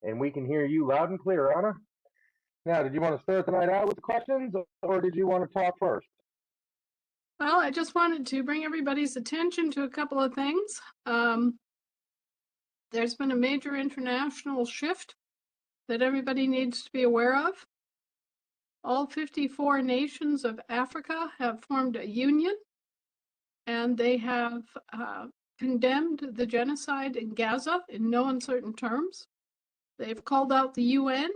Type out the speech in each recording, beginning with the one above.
and we can hear you loud and clear, Anna. Now, did you want to start the night out with questions, or did you want to talk first? Well, I just wanted to bring everybody's attention to a couple of things. There's been a major international shift that everybody needs to be aware of. All 54 nations of Africa have formed a union, and they have condemned the genocide in Gaza in no uncertain terms. They've called out the UN,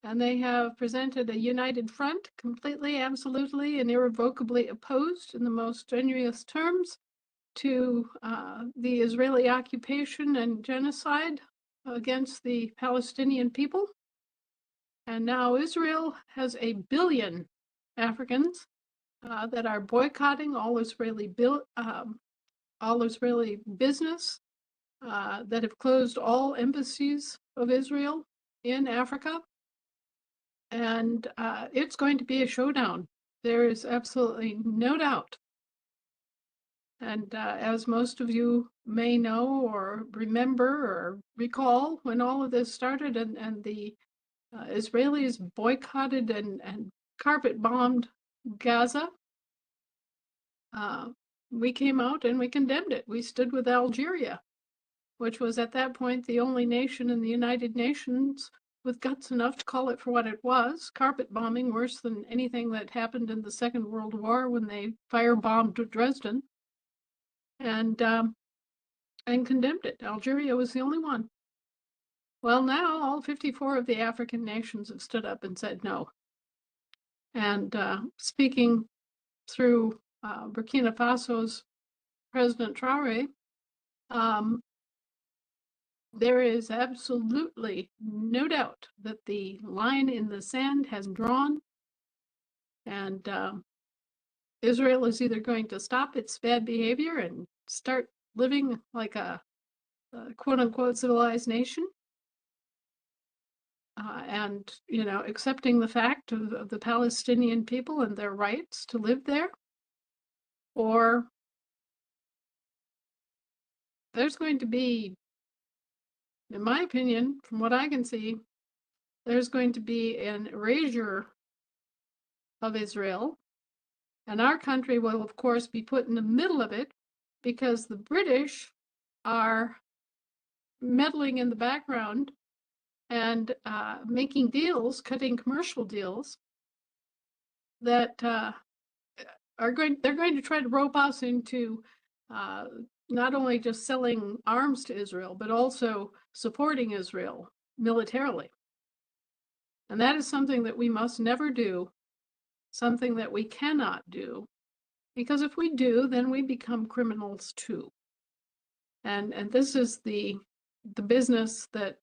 and they have presented a united front, completely, absolutely, and irrevocably opposed in the most strenuous terms to the Israeli occupation and genocide against the Palestinian people. And now Israel has 1 billion Africans that are boycotting all Israeli business, that have closed all embassies of Israel in Africa. And it's going to be a showdown. There is absolutely no doubt. And as most of you may know or remember or recall, when all of this started and the Israelis boycotted and carpet bombed Gaza, we came out and we condemned it. We stood with Algeria, which was at that point the only nation in the United Nations with guts enough to call it for what it was, carpet bombing, worse than anything that happened in the Second World War when they firebombed Dresden, and condemned it. Algeria was the only one. Well, now all 54 of the African nations have stood up and said no. And speaking through Burkina Faso's President Traore, there is absolutely no doubt that the line in the sand has drawn, and Israel is either going to stop its bad behavior and start living like a quote-unquote civilized nation, and accepting the fact of the Palestinian people and their rights to live there, or there's going to be, in my opinion, from what I can see, there's going to be an erasure of Israel, and our country will, of course, be put in the middle of it because the British are meddling in the background and making deals, cutting commercial deals that they're going to try to rope us into not only just selling arms to Israel, but also supporting Israel militarily. And that is something that we must never do, something that we cannot do, because if we do, then we become criminals too. And this is the business that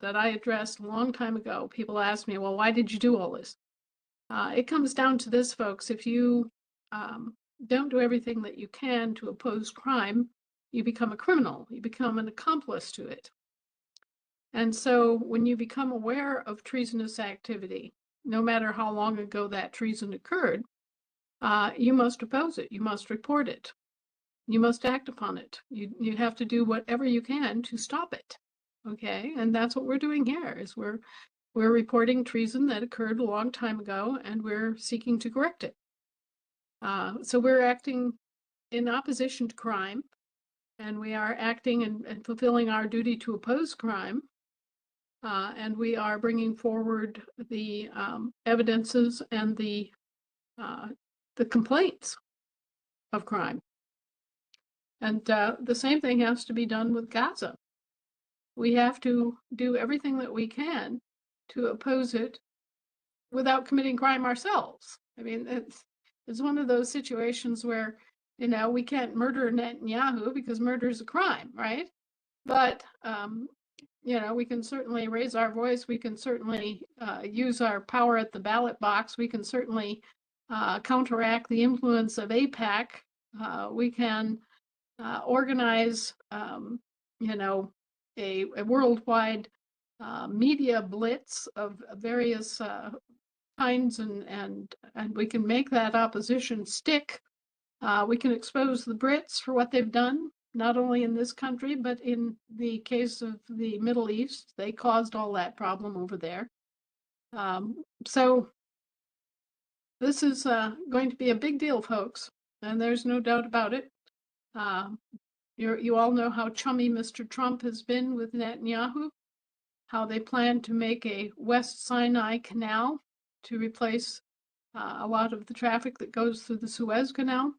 I addressed a long time ago. People ask me, well, why did you do all this? It comes down to this, folks. If you don't do everything that you can to oppose crime, you become a criminal. You become an accomplice to it. And so when you become aware of treasonous activity, no matter how long ago that treason occurred, you must oppose it. You must report it. You must act upon it. You have to do whatever you can to stop it. Okay, and that's what we're doing here. Is we're reporting treason that occurred a long time ago, and we're seeking to correct it. So we're acting in opposition to crime, and we are acting and fulfilling our duty to oppose crime. And we are bringing forward the evidences and the complaints of crime. And the same thing has to be done with Gaza. We have to do everything that we can to oppose it without committing crime ourselves. I mean, it's one of those situations where, we can't murder Netanyahu because murder is a crime, right? But, we can certainly raise our voice. We can certainly use our power at the ballot box. We can certainly counteract the influence of AIPAC. We can organize, a worldwide media blitz of various kinds, and we can make that opposition stick. We can expose the Brits for what they've done not only in this country, but in the case of the Middle East. They caused all that problem over there. So this is going to be a big deal, folks, and there's no doubt about it. You all know how chummy Mr. Trump has been with Netanyahu, how they plan to make a West Sinai Canal to replace a lot of the traffic that goes through the Suez Canal.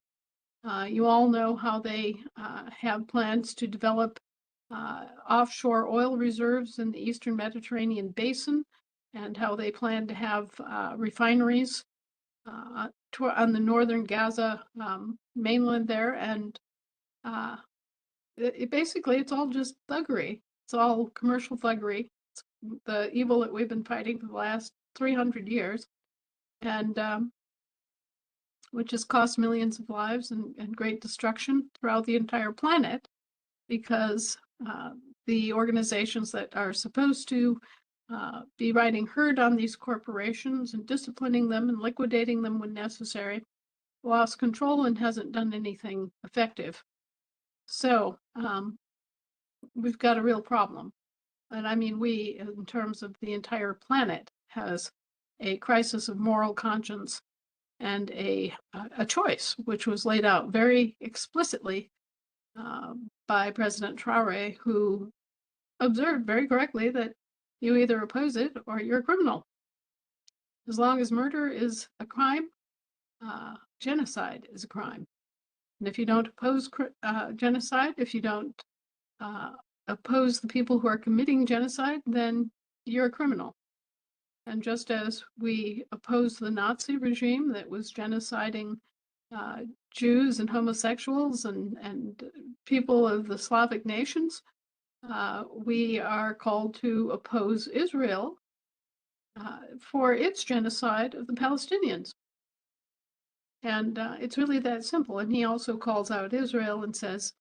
You all know how they have plans to develop offshore oil reserves in the Eastern Mediterranean basin, and how they plan to have refineries on the northern Gaza mainland there. And basically, it's all just thuggery. It's all commercial thuggery. It's the evil that we've been fighting for the last 300 years, and which has cost millions of lives and great destruction throughout the entire planet, because the organizations that are supposed to be riding herd on these corporations and disciplining them and liquidating them when necessary lost control and hasn't done anything effective. So we've got a real problem. And I mean, we, in terms of the entire planet, has a crisis of moral conscience and a choice, which was laid out very explicitly by President Traore, who observed very correctly that you either oppose it or you're a criminal. As long as murder is a crime, genocide is a crime. And if you don't oppose genocide, if you don't oppose the people who are committing genocide, then you're a criminal. And just as we opposed the Nazi regime that was genociding Jews and homosexuals and people of the Slavic nations, we are called to oppose Israel for its genocide of the Palestinians. And it's really that simple. And he also calls out Israel and says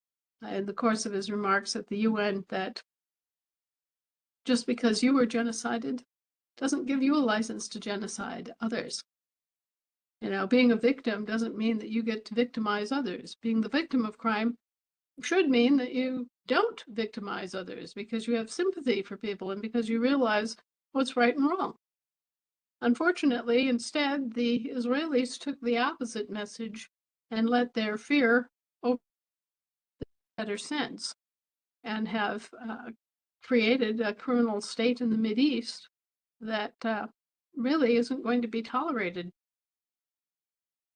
in the course of his remarks at the UN that just because you were genocided doesn't give you a license to genocide others. You know, being a victim doesn't mean that you get to victimize others. Being the victim of crime should mean that you don't victimize others because you have sympathy for people and because you realize what's right and wrong. Unfortunately, instead, the Israelis took the opposite message and let their fear over better sense, and have created a criminal state in the Mideast that really isn't going to be tolerated.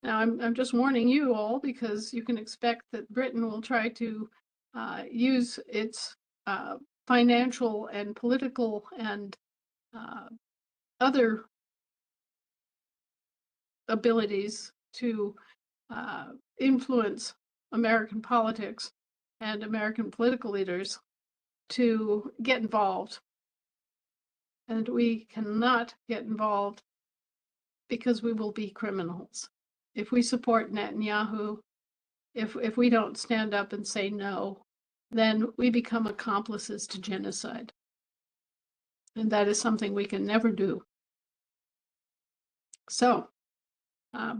Now, I'm just warning you all, because you can expect that Britain will try to use its financial and political and other abilities to influence American politics and American political leaders to get involved. And we cannot get involved because we will be criminals. If we support Netanyahu, if we don't stand up and say no, then we become accomplices to genocide. And that is something we can never do. So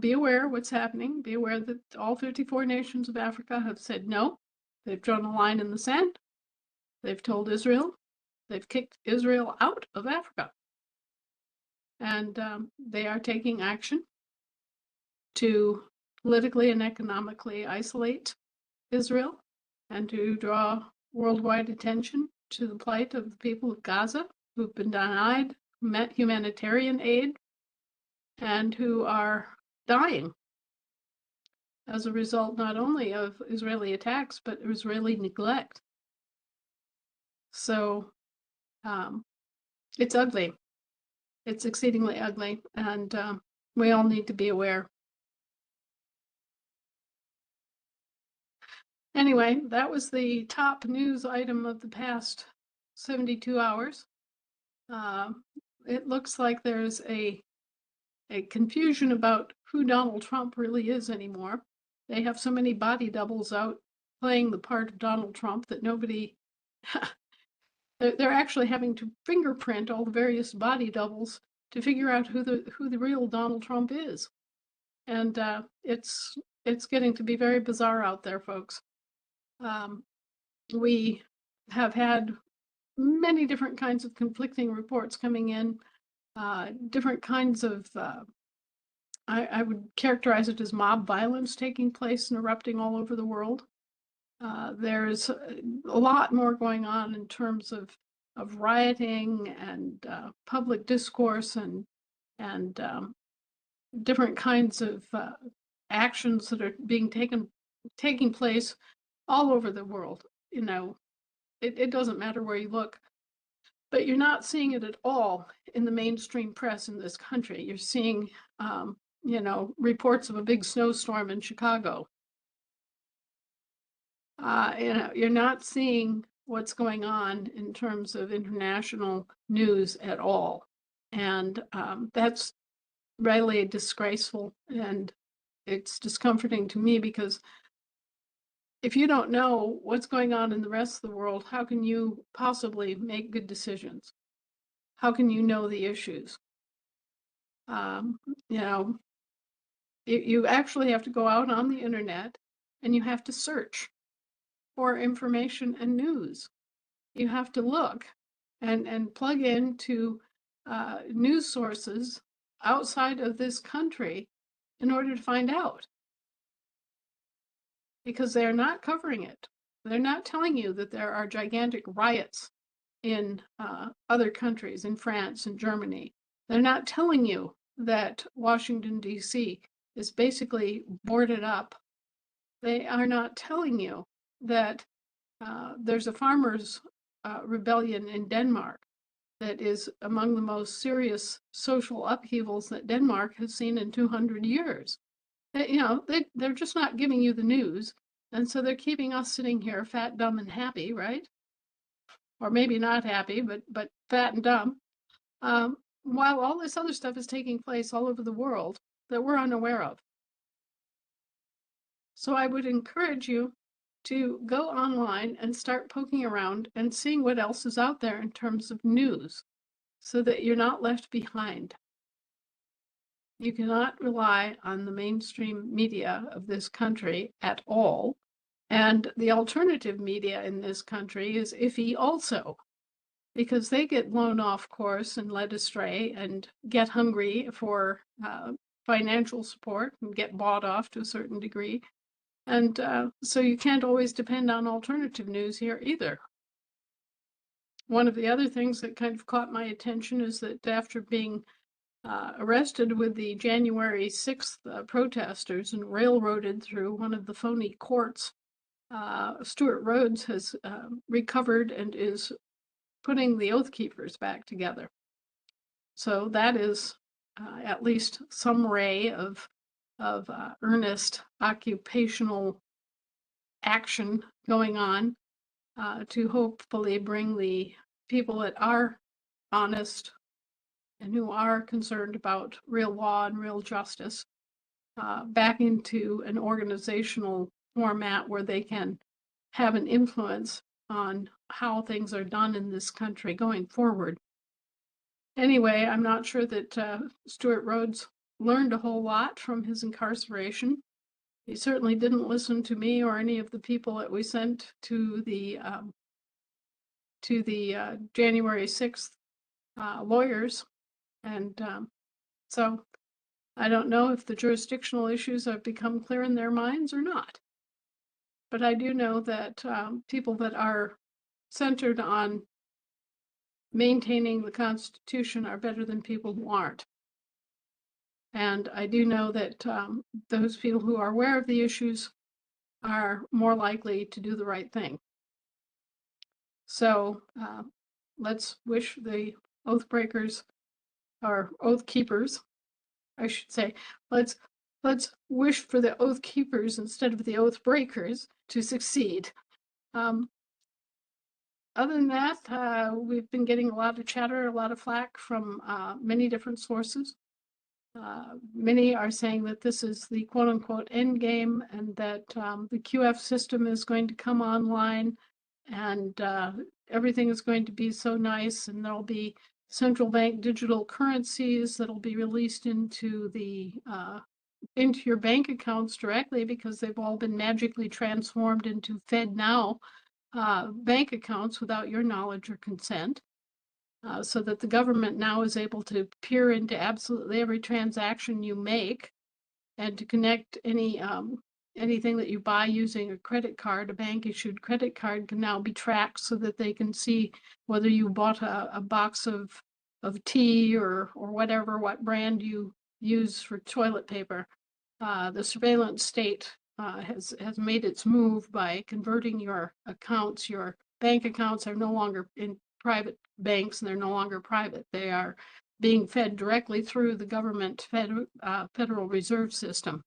be aware what's happening. Be aware that all 54 nations of Africa have said no. They've drawn a line in the sand. They've told Israel. They've kicked Israel out of Africa. And they are taking action to politically and economically isolate Israel and to draw worldwide attention to the plight of the people of Gaza, who've been denied humanitarian aid and who are dying as a result not only of Israeli attacks, but Israeli neglect. So it's ugly. It's exceedingly ugly, and we all need to be aware. Anyway, that was the top news item of the past 72 hours. It looks like there's a confusion about who Donald Trump really is anymore. They have so many body doubles out playing the part of Donald Trump that nobody, they're actually having to fingerprint all the various body doubles to figure out who the real Donald Trump is. And it's getting to be very bizarre out there, folks. We have had many different kinds of conflicting reports coming in, different kinds of, I would characterize it as mob violence taking place and erupting all over the world. There's a lot more going on in terms of rioting and public discourse and different kinds of actions that are being taking place all over the world. You know, it doesn't matter where you look, but you're not seeing it at all in the mainstream press in this country. You're seeing, reports of a big snowstorm in Chicago. You're not seeing what's going on in terms of international news at all. And that's really disgraceful, and it's discomforting to me, because if you don't know what's going on in the rest of the world, how can you possibly make good decisions? How can you know the issues? You know, you actually have to go out on the internet and you have to search for information and news. You have to look and plug into news sources outside of this country in order to find out, because they're not covering it. They're not telling you that there are gigantic riots in other countries, in France and Germany. They're not telling you that Washington, D.C. is basically boarded up. They are not telling you that there's a farmers' rebellion in Denmark that is among the most serious social upheavals that Denmark has seen in 200 years. They're just not giving you the news. And so they're keeping us sitting here fat, dumb, and happy, right? Or maybe not happy, but fat and dumb, while all this other stuff is taking place all over the world that we're unaware of. So I would encourage you to go online and start poking around and seeing what else is out there in terms of news, so that you're not left behind. You cannot rely on the mainstream media of this country at all. And the alternative media in this country is iffy also, because they get blown off course and led astray and get hungry for financial support and get bought off to a certain degree. And so you can't always depend on alternative news here either. One of the other things that kind of caught my attention is that after being arrested with the January 6th protesters and railroaded through one of the phony courts, Stuart Rhodes has recovered and is putting the Oath Keepers back together. So that is at least some ray of earnest occupational action going on to hopefully bring the people that are honest and who are concerned about real law and real justice back into an organizational format where they can have an influence on how things are done in this country going forward. Anyway, I'm not sure that Stuart Rhodes learned a whole lot from his incarceration. He certainly didn't listen to me or any of the people that we sent to the January 6th lawyers. And so I don't know if the jurisdictional issues have become clear in their minds or not. But I do know that people that are centered on maintaining the Constitution are better than people who aren't. And I do know that those people who are aware of the issues are more likely to do the right thing. So let's wish the oath breakers, or oath keepers, I should say, let's wish for the oath keepers instead of the oath breakers to succeed. Other than that, we've been getting a lot of chatter, a lot of flack from many different sources. Many are saying that this is the quote unquote end game, and that the QF system is going to come online and everything is going to be so nice, and there'll be central bank digital currencies that'll be released into your bank accounts directly, because they've all been magically transformed into FedNow bank accounts without your knowledge or consent, so that the government now is able to peer into absolutely every transaction you make and to connect anything that you buy using a credit card. A bank issued credit card can now be tracked so that they can see whether you bought a box of tea or whatever, what brand you use for toilet paper. The surveillance state has made its move by converting your accounts. Your bank accounts are no longer in private banks, and they're no longer private. They are being fed directly through the government Federal Reserve System.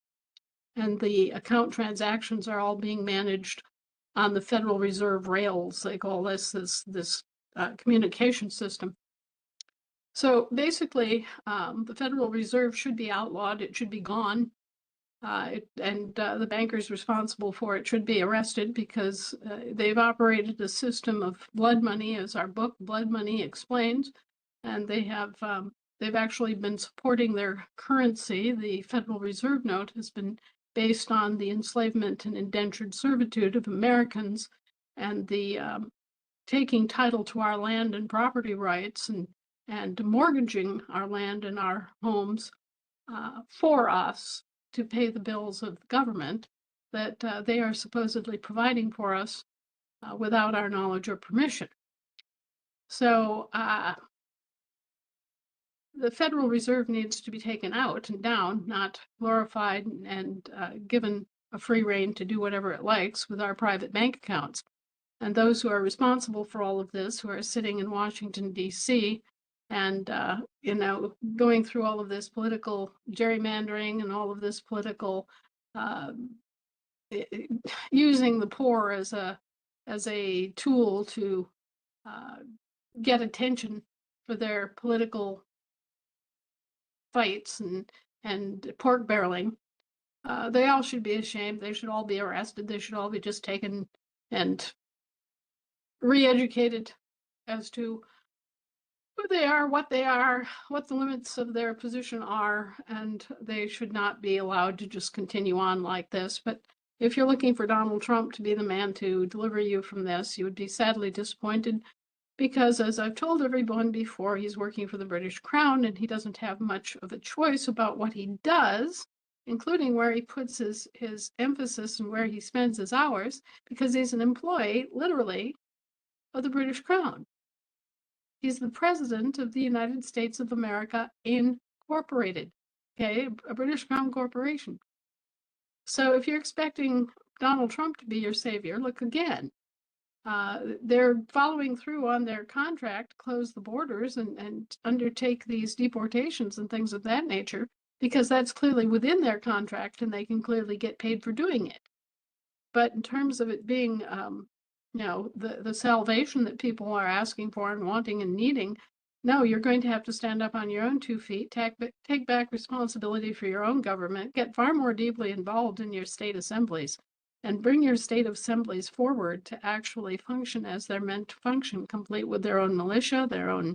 And the account transactions are all being managed on the Federal Reserve rails. They call this communication system. So basically, the Federal Reserve should be outlawed. It should be gone. The bankers responsible for it should be arrested because they've operated a system of blood money, as our book Blood Money explains, and they've actually been supporting their currency. The Federal Reserve note has been based on the enslavement and indentured servitude of Americans and the taking title to our land and property rights and mortgaging our land and our homes for us to pay the bills of the government that they are supposedly providing for us without our knowledge or permission. So the Federal Reserve needs to be taken out and down, not glorified and given a free rein to do whatever it likes with our private bank accounts. And those who are responsible for all of this, who are sitting in Washington, D.C., and going through all of this political gerrymandering and all of this political using the poor as a tool to get attention for their political fights and pork barreling. They all should be ashamed. They should all be arrested. They should all be just taken and re-educated as to who they are, what the limits of their position are, and they should not be allowed to just continue on like this. But if you're looking for Donald Trump to be the man to deliver you from this, you would be sadly disappointed because, as I've told everyone before, he's working for the British Crown and he doesn't have much of a choice about what he does, including where he puts his emphasis and where he spends his hours, because he's an employee, literally, of the British Crown. He's the president of the United States of America Incorporated, okay, a British Crown corporation. So if you're expecting Donald Trump to be your savior, look again. They're following through on their contract to close the borders and undertake these deportations and things of that nature, because that's clearly within their contract and they can clearly get paid for doing it. But in terms of it being the salvation that people are asking for and wanting and needing, no, you're going to have to stand up on your own 2 feet, take back responsibility for your own government, get far more deeply involved in your state assemblies, and bring your state assemblies forward to actually function as they're meant to function, complete with their own militia, their own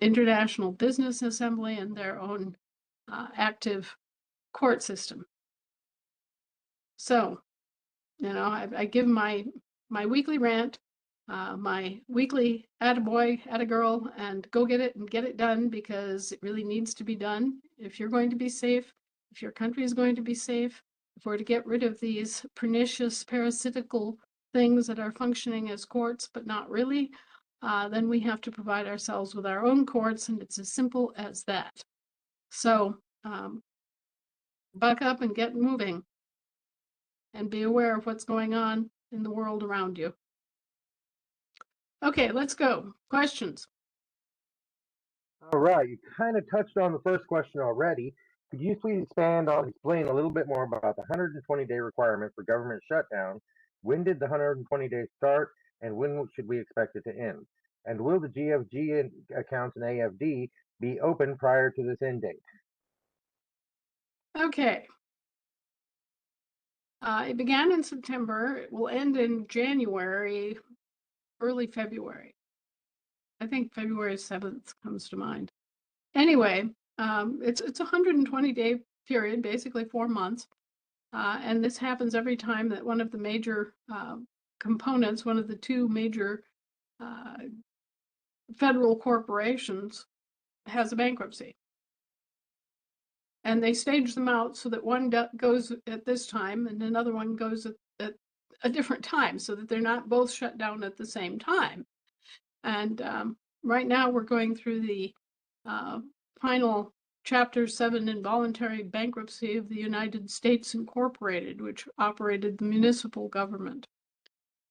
international business assembly, and their own active court system. So, I give my weekly rant, my weekly attaboy, attagirl, and go get it and get it done, because it really needs to be done. If you're going to be safe, if your country is going to be safe, if we're to get rid of these pernicious, parasitical things that are functioning as courts, but not really, then we have to provide ourselves with our own courts, and it's as simple as that. So, buck up and get moving, and be aware of what's going on in the world around you. Okay, let's go. Questions? All right, you kind of touched on the first question already. Could you please explain a little bit more about the 120-day requirement for government shutdown? When did the 120 days start, and when should we expect it to end? And will the GFG accounts and AFD be open prior to this end date? Okay. It began in September. It will end in January, early February. I think February 7th comes to mind. Anyway, it's a 120-day period, basically 4 months. And this happens every time that one of the major components, one of the two major federal corporations has a bankruptcy. And they stage them out so that one goes at this time and another one goes at a different time, so that they're not both shut down at the same time. And right now we're going through the final Chapter 7 involuntary bankruptcy of the United States Incorporated, which operated the municipal government.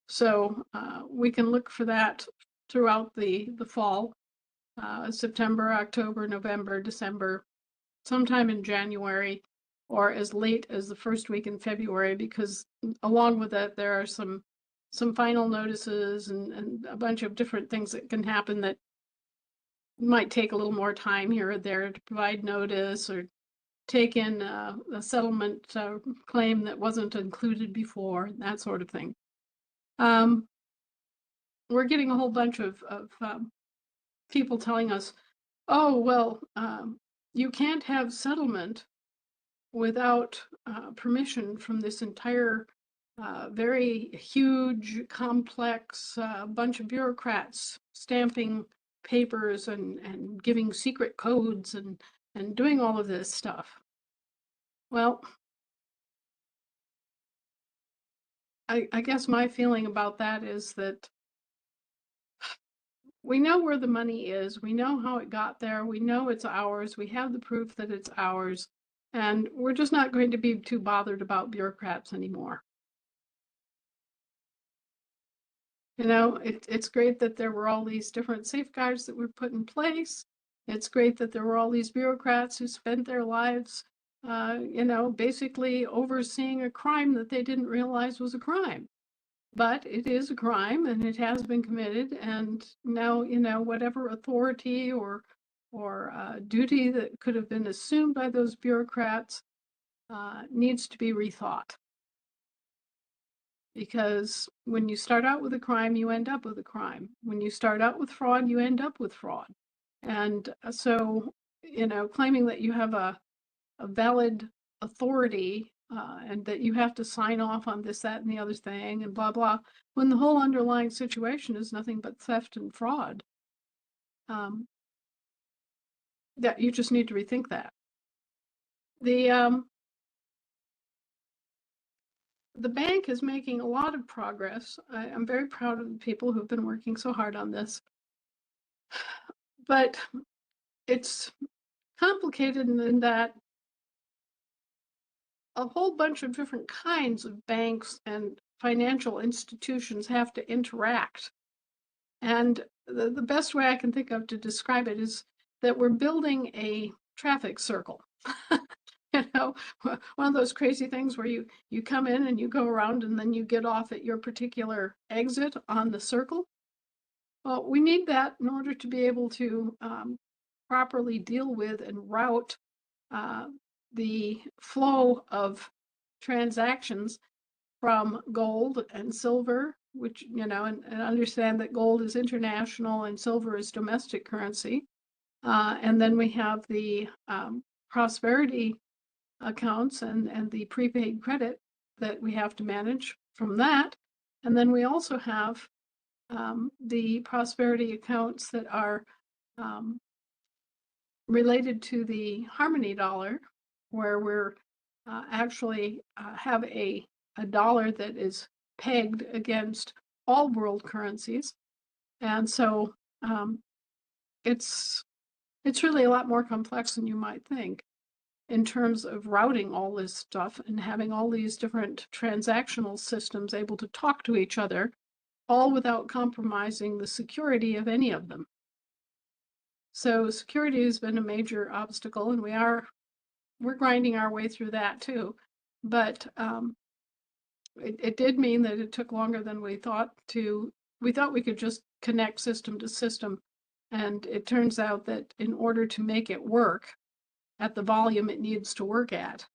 So we can look for that throughout the fall, September, October, November, December, sometime in January, or as late as the first week in February, because along with that, there are some final notices and a bunch of different things that can happen that might take a little more time here or there to provide notice or take in a settlement claim that wasn't included before, that sort of thing. We're getting a whole bunch of people telling us, oh, well, you can't have settlement without permission from this entire very huge, complex bunch of bureaucrats stamping papers and giving secret codes and doing all of this stuff. Well, I guess my feeling about that is that we know where the money is, we know how it got there, we know it's ours, we have the proof that it's ours, and we're just not going to be too bothered about bureaucrats anymore. You know, it's great that there were all these different safeguards that were put in place. It's great that there were all these bureaucrats who spent their lives, you know, basically overseeing a crime that they didn't realize was a crime. But it is a crime and it has been committed. And now, you know, whatever authority or duty that could have been assumed by those bureaucrats needs to be rethought. Because when you start out with a crime, you end up with a crime. When you start out with fraud, you end up with fraud. And so, you know, claiming that you have a valid authority and that you have to sign off on this, that, and the other thing, and blah, blah, when the whole underlying situation is nothing but theft and fraud, that you just need to rethink that. The bank is making a lot of progress. I'm very proud of the people who've been working so hard on this. But it's complicated in that a whole bunch of different kinds of banks and financial institutions have to interact. And the best way I can think of to describe it is that we're building a traffic circle. You know, one of those crazy things where you come in and you go around and then you get off at your particular exit on the circle. Well, we need that in order to be able to properly deal with and route the flow of transactions from gold and silver, which, you know, and understand that gold is international and silver is domestic currency. And then we have the prosperity accounts and the prepaid credit that we have to manage from that. And then we also have the prosperity accounts that are related to the harmony dollar, where we're actually have a dollar that is pegged against all world currencies. And so it's really a lot more complex than you might think in terms of routing all this stuff and having all these different transactional systems able to talk to each other, all without compromising the security of any of them. So security has been a major obstacle, and we're grinding our way through that too. But it did mean that it took longer than we thought we thought we could just connect system to system. And it turns out that in order to make it work at the volume it needs to work at,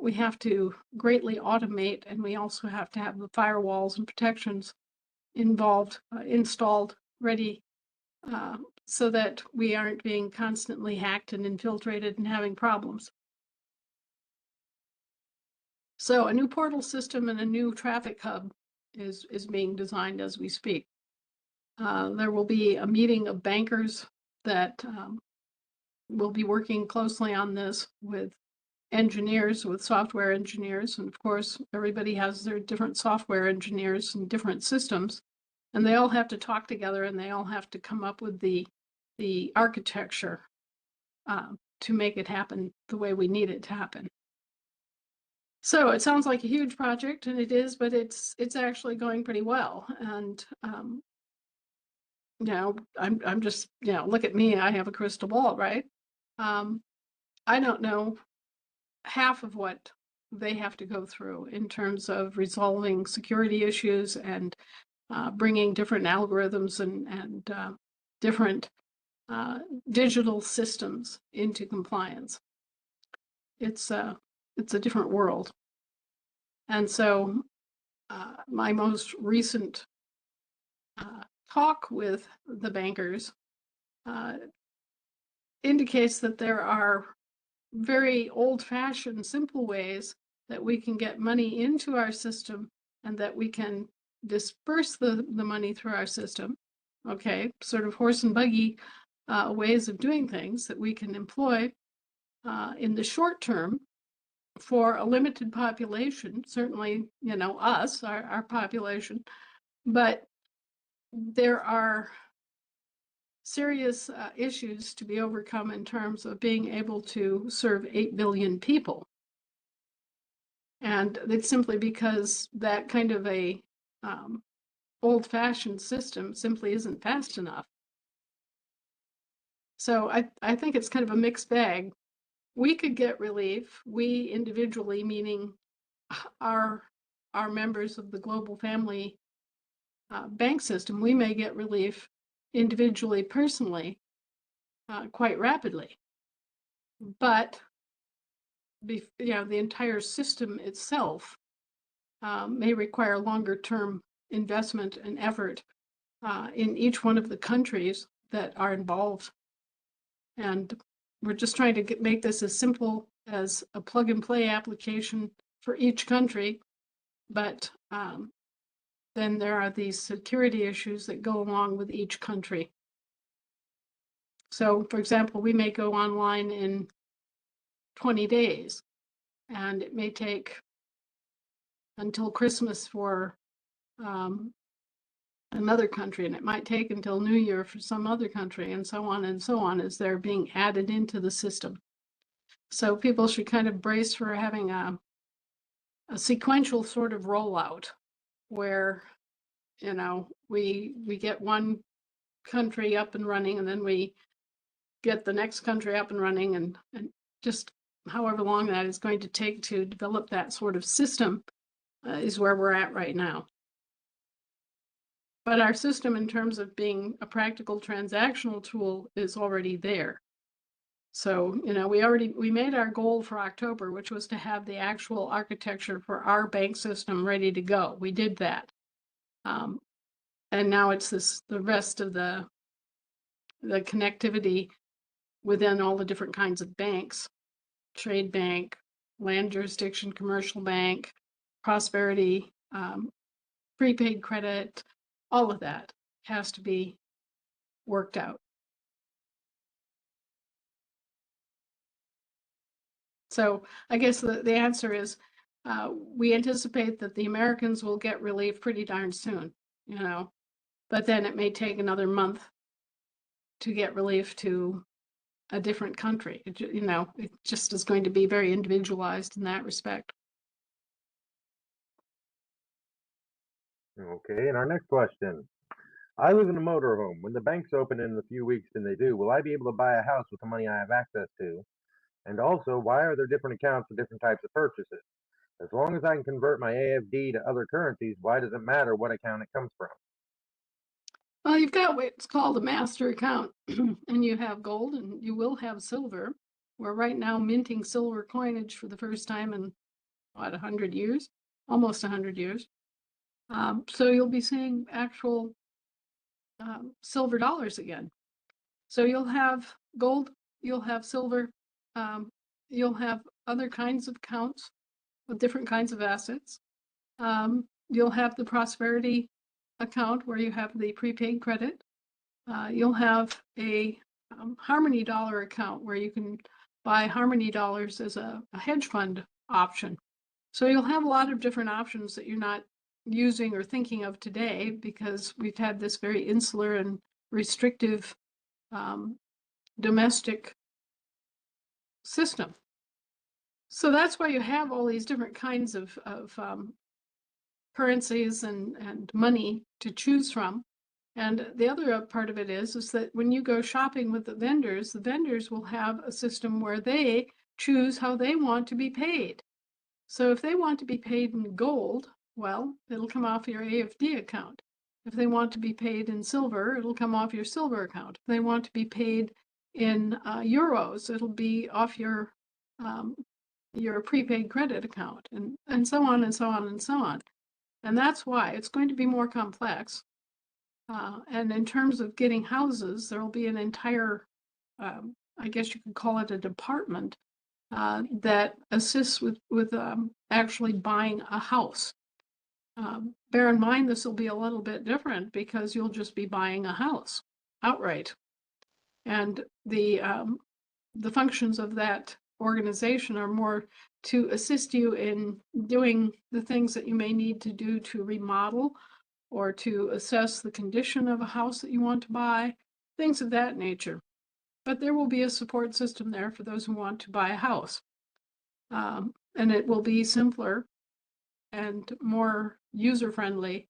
we have to greatly automate, and we also have to have the firewalls and protections installed, ready, so that we aren't being constantly hacked and infiltrated and having problems. So a new portal system and a new traffic hub is being designed as we speak. There will be a meeting of bankers that will be working closely on this with engineers, with software engineers. And of course, everybody has their different software engineers and different systems, and they all have to talk together and they all have to come up with the architecture to make it happen the way we need it to happen. So it sounds like a huge project, and it is, but it's actually going pretty well. And I'm just, look at me, I have a crystal ball, right? I don't know half of what they have to go through in terms of resolving security issues and bringing different algorithms and different digital systems into compliance. It's a different world. And so my most recent talk with the bankers indicates that there are very old-fashioned, simple ways that we can get money into our system and that we can disperse the money through our system. Okay, sort of horse and buggy ways of doing things that we can employ in the short term for a limited population, certainly, us, our population, but there are serious issues to be overcome in terms of being able to serve 8 billion people. And it's simply because that kind of a old-fashioned system simply isn't fast enough. So I think it's kind of a mixed bag. We could get relief, we individually, meaning our members of the global family bank system, we may get relief individually, personally, quite rapidly. But the entire system itself may require longer term investment and effort in each one of the countries that are involved. And we're just trying to make this as simple as a plug and play application for each country. But then there are these security issues that go along with each country. So, for example, we may go online in 20 days, and it may take until Christmas for another country, and it might take until New Year for some other country, and so on as they're being added into the system. So people should kind of brace for having a sequential sort of rollout where, we get one country up and running, and then we get the next country up and running, and just however long that is going to take to develop that sort of system is where we're at right now. But our system, in terms of being a practical transactional tool, is already there. So, we made our goal for October, which was to have the actual architecture for our bank system ready to go. We did that. And now it's the rest of the connectivity within all the different kinds of banks, trade bank, land jurisdiction, commercial bank, prosperity, prepaid credit, all of that has to be worked out. So I guess the answer is we anticipate that the Americans will get relief pretty darn soon, but then it may take another month to get relief to a different country. It just is going to be very individualized in that respect. Okay, and our next question. I live in a motorhome. When the banks open in a few weeks, and they do, will I be able to buy a house with the money I have access to? And also, why are there different accounts for different types of purchases? As long as I can convert my AFD to other currencies, why does it matter what account it comes from? Well, you've got what's called a master account, and you have gold, and you will have silver. We're right now minting silver coinage for the first time in, 100 years? Almost 100 years. So you'll be seeing actual silver dollars again. So you'll have gold, you'll have silver, you'll have other kinds of accounts with different kinds of assets. You'll have the prosperity account where you have the prepaid credit. You'll have a Harmony Dollar account where you can buy Harmony Dollars as a hedge fund option. So you'll have a lot of different options that you're not using or thinking of today because we've had this very insular and restrictive domestic system. So that's why you have all these different kinds of currencies and money to choose from. And the other part of it is that when you go shopping with the vendors will have a system where they choose how they want to be paid. So if they want to be paid in gold, well, it'll come off your AFD account. If they want to be paid in silver, it'll come off your silver account. If they want to be paid in euros, it'll be off your prepaid credit account, and so on and so on and so on. And that's why it's going to be more complex. And in terms of getting houses, there will be an entire, I guess you could call it a department that assists with actually buying a house. Bear in mind, this will be a little bit different because you'll just be buying a house outright. And the functions of that organization are more to assist you in doing the things that you may need to do to remodel or to assess the condition of a house that you want to buy, things of that nature. But there will be a support system there for those who want to buy a house. And it will be simpler and more user-friendly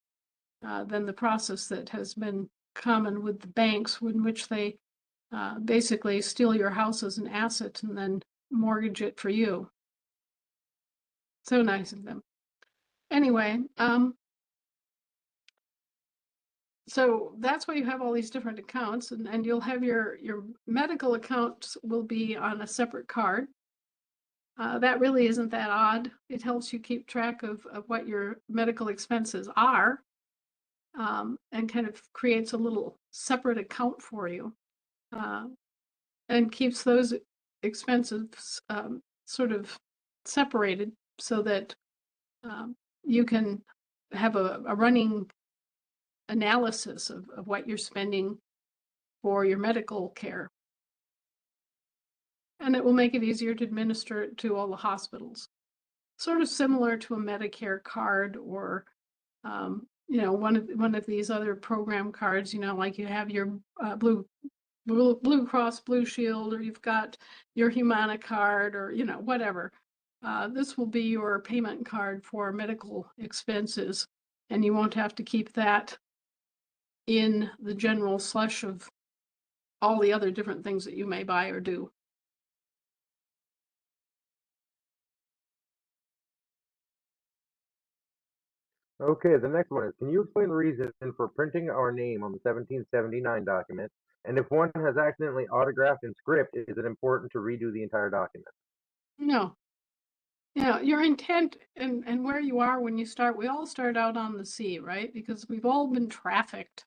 than the process that has been common with the banks, in which they basically steal your house as an asset and then mortgage it for you. So nice of them. Anyway, so that's why you have all these different accounts, and you'll have your medical accounts will be on a separate card. That really isn't that odd. It helps you keep track of what your medical expenses are, and kind of creates a little separate account for you, and keeps those expenses sort of separated so that you can have a running analysis of what you're spending for your medical care. And it will make it easier to administer it to all the hospitals. Sort of similar to a Medicare card or, one of these other program cards, like you have your Blue Cross Blue Shield, or you've got your Humana card, or, whatever. This will be your payment card for medical expenses, and you won't have to keep that in the general slush of all the other different things that you may buy or do. Okay, the next one is, can you explain the reason for printing our name on the 1779 document? And if one has accidentally autographed in script, is it important to redo the entire document? No. Yeah, your intent and where you are when you start, we all start out on the sea, right? Because we've all been trafficked.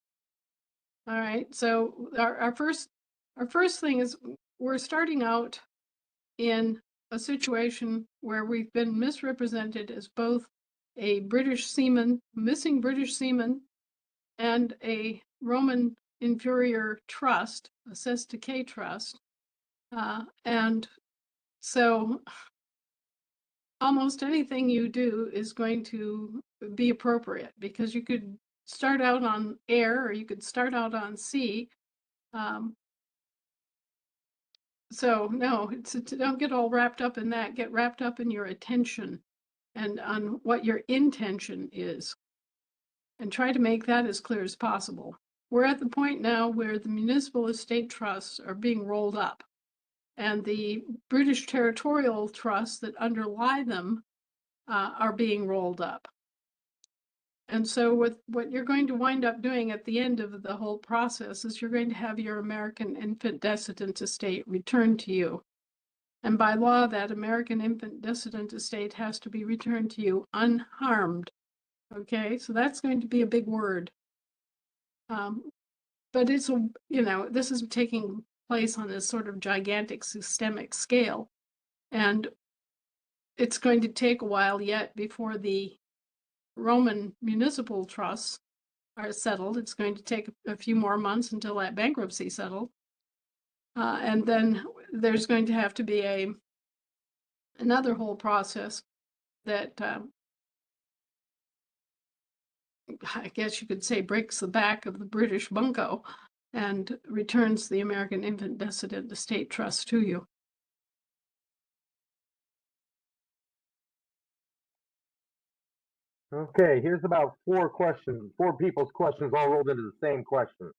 All right, so our first thing is we're starting out in a situation where we've been misrepresented as both a British seaman, missing British seaman, and a Roman inferior trust, a Sestake trust. And so almost anything you do is going to be appropriate, because you could start out on air or you could start out on sea. So no, don't get all wrapped up in that. Get wrapped up in your attention and on what your intention is, and try to make that as clear as possible. We're at the point now where the municipal estate trusts are being rolled up, and the British territorial trusts that underlie them are being rolled up. And so what you're going to wind up doing at the end of the whole process is you're going to have your American infant descendant estate returned to you. And by law, that American infant descendant estate has to be returned to you unharmed. Okay, so that's going to be a big word. But it's, this is taking place on this sort of gigantic systemic scale. And it's going to take a while yet before the Roman municipal trusts are settled. It's going to take a few more months until that bankruptcy settled. And then there's going to have to be another whole process that I guess you could say breaks the back of the British bunco and returns the American infant vested estate trust to you. Okay, here's about four people's questions all rolled into the same question.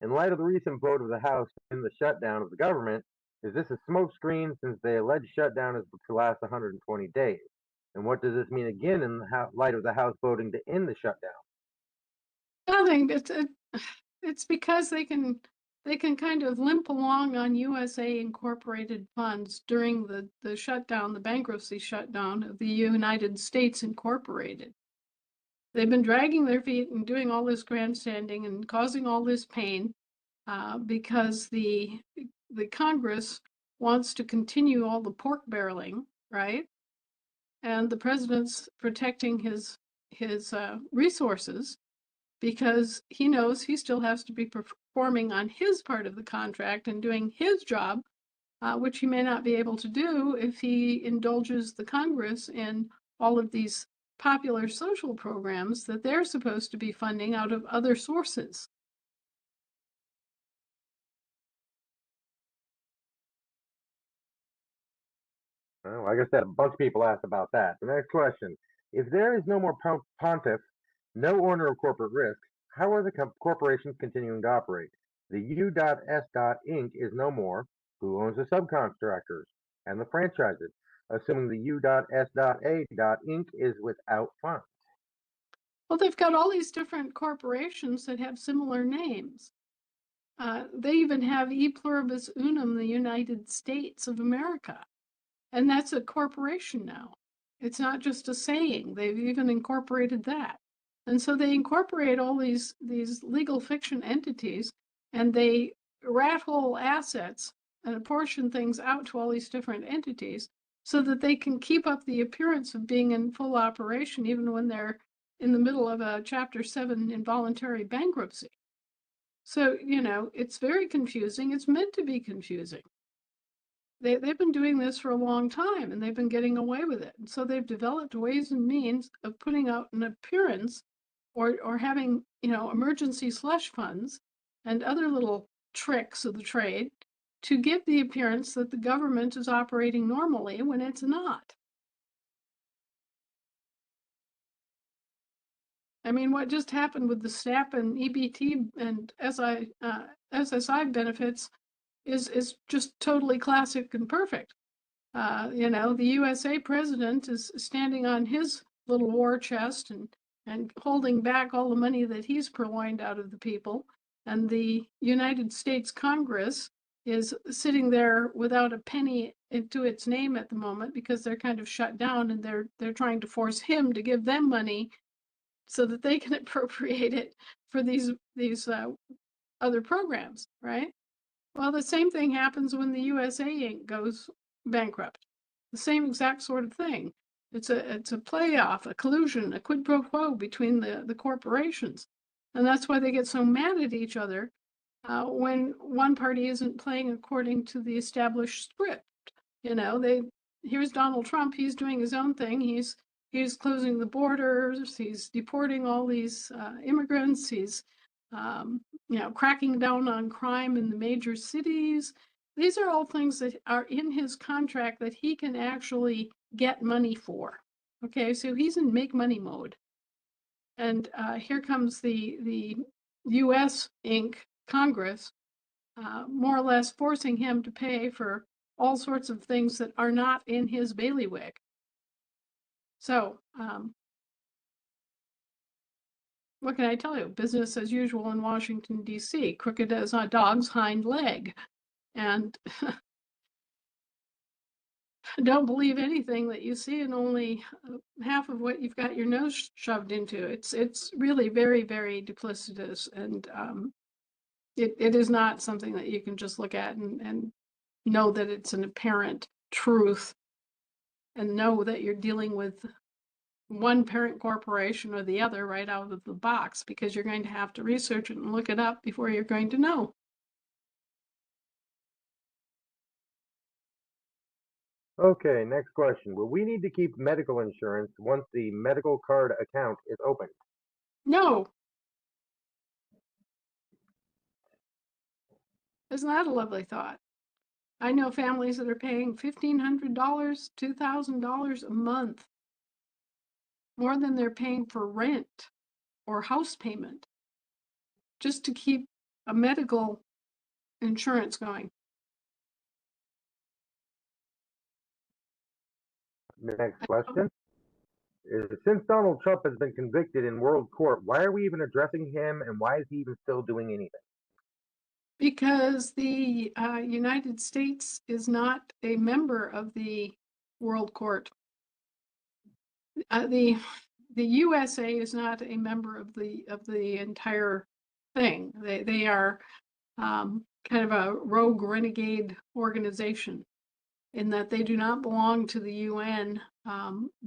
In light of the recent vote of the House in the shutdown of the government, is this a smokescreen since the alleged shutdown is to last 120 days? And what does this mean again in the light of the House voting to end the shutdown? Nothing. It's because they can kind of limp along on USA Incorporated funds during the shutdown, the bankruptcy shutdown of the United States Incorporated. They've been dragging their feet and doing all this grandstanding and causing all this pain because the Congress wants to continue all the pork barreling, right? And the president's protecting his resources because he knows he still has to be performing on his part of the contract and doing his job, which he may not be able to do if he indulges the Congress in all of these popular social programs that they're supposed to be funding out of other sources. Well, like I said, a bunch of people asked about that. The next question: if there is no more pontiff, no owner of corporate risk, how are the corporations continuing to operate? The U.S. Inc. is no more. Who owns the subcontractors and the franchises? Assuming the U.S. A. Inc. is without funds. Well, they've got all these different corporations that have similar names. They even have E pluribus unum, the United States of America. And that's a corporation now. It's not just a saying. They've even incorporated that. And so they incorporate all these legal fiction entities, and they rat hole assets and apportion things out to all these different entities so that they can keep up the appearance of being in full operation even when they're in the middle of a Chapter 7 involuntary bankruptcy. So, it's very confusing. It's meant to be confusing. They've been doing this for a long time and they've been getting away with it. And so they've developed ways and means of putting out an appearance or having, emergency slush funds and other little tricks of the trade to give the appearance that the government is operating normally when it's not. I mean, what just happened with the SNAP and EBT and SSI benefits is just totally classic and perfect. The USA president is standing on his little war chest and holding back all the money that he's purloined out of the people. And the United States Congress is sitting there without a penny to its name at the moment because they're kind of shut down and they're trying to force him to give them money so that they can appropriate it for these other programs, right? Well, the same thing happens when the USA Inc. goes bankrupt. The same exact sort of thing. It's a playoff, a collusion, a quid pro quo between the corporations. And that's why they get so mad at each other when one party isn't playing according to the established script. Here's Donald Trump, he's doing his own thing. He's closing the borders, he's deporting all these immigrants, he's cracking down on crime in the major cities. These are all things that are in his contract that he can actually get money for. Okay, so he's in make money mode. And here comes the US Inc. Congress, more or less forcing him to pay for all sorts of things that are not in his bailiwick. So, what can I tell you? Business as usual in Washington, D.C., crooked as a dog's hind leg. And don't believe anything that you see and only half of what you've got your nose shoved into. It's really very, very duplicitous. And it is not something that you can just look at and know that it's an apparent truth and know that you're dealing with one parent corporation or the other right out of the box, because you're going to have to research it and look it up before you're going to know. Okay, next question. Will we need to keep medical insurance once the medical card account is opened? No. Isn't that a lovely thought? I know families that are paying $1,500, $2,000 a month, more than they're paying for rent or house payment, just to keep a medical insurance going. Next question is, since Donald Trump has been convicted in world court, why are we even addressing him, and why is he even still doing anything? Because the United States is not a member of the World Court. The USA is not a member of the entire thing. They are kind of a rogue renegade organization, in that they do not belong to the UN.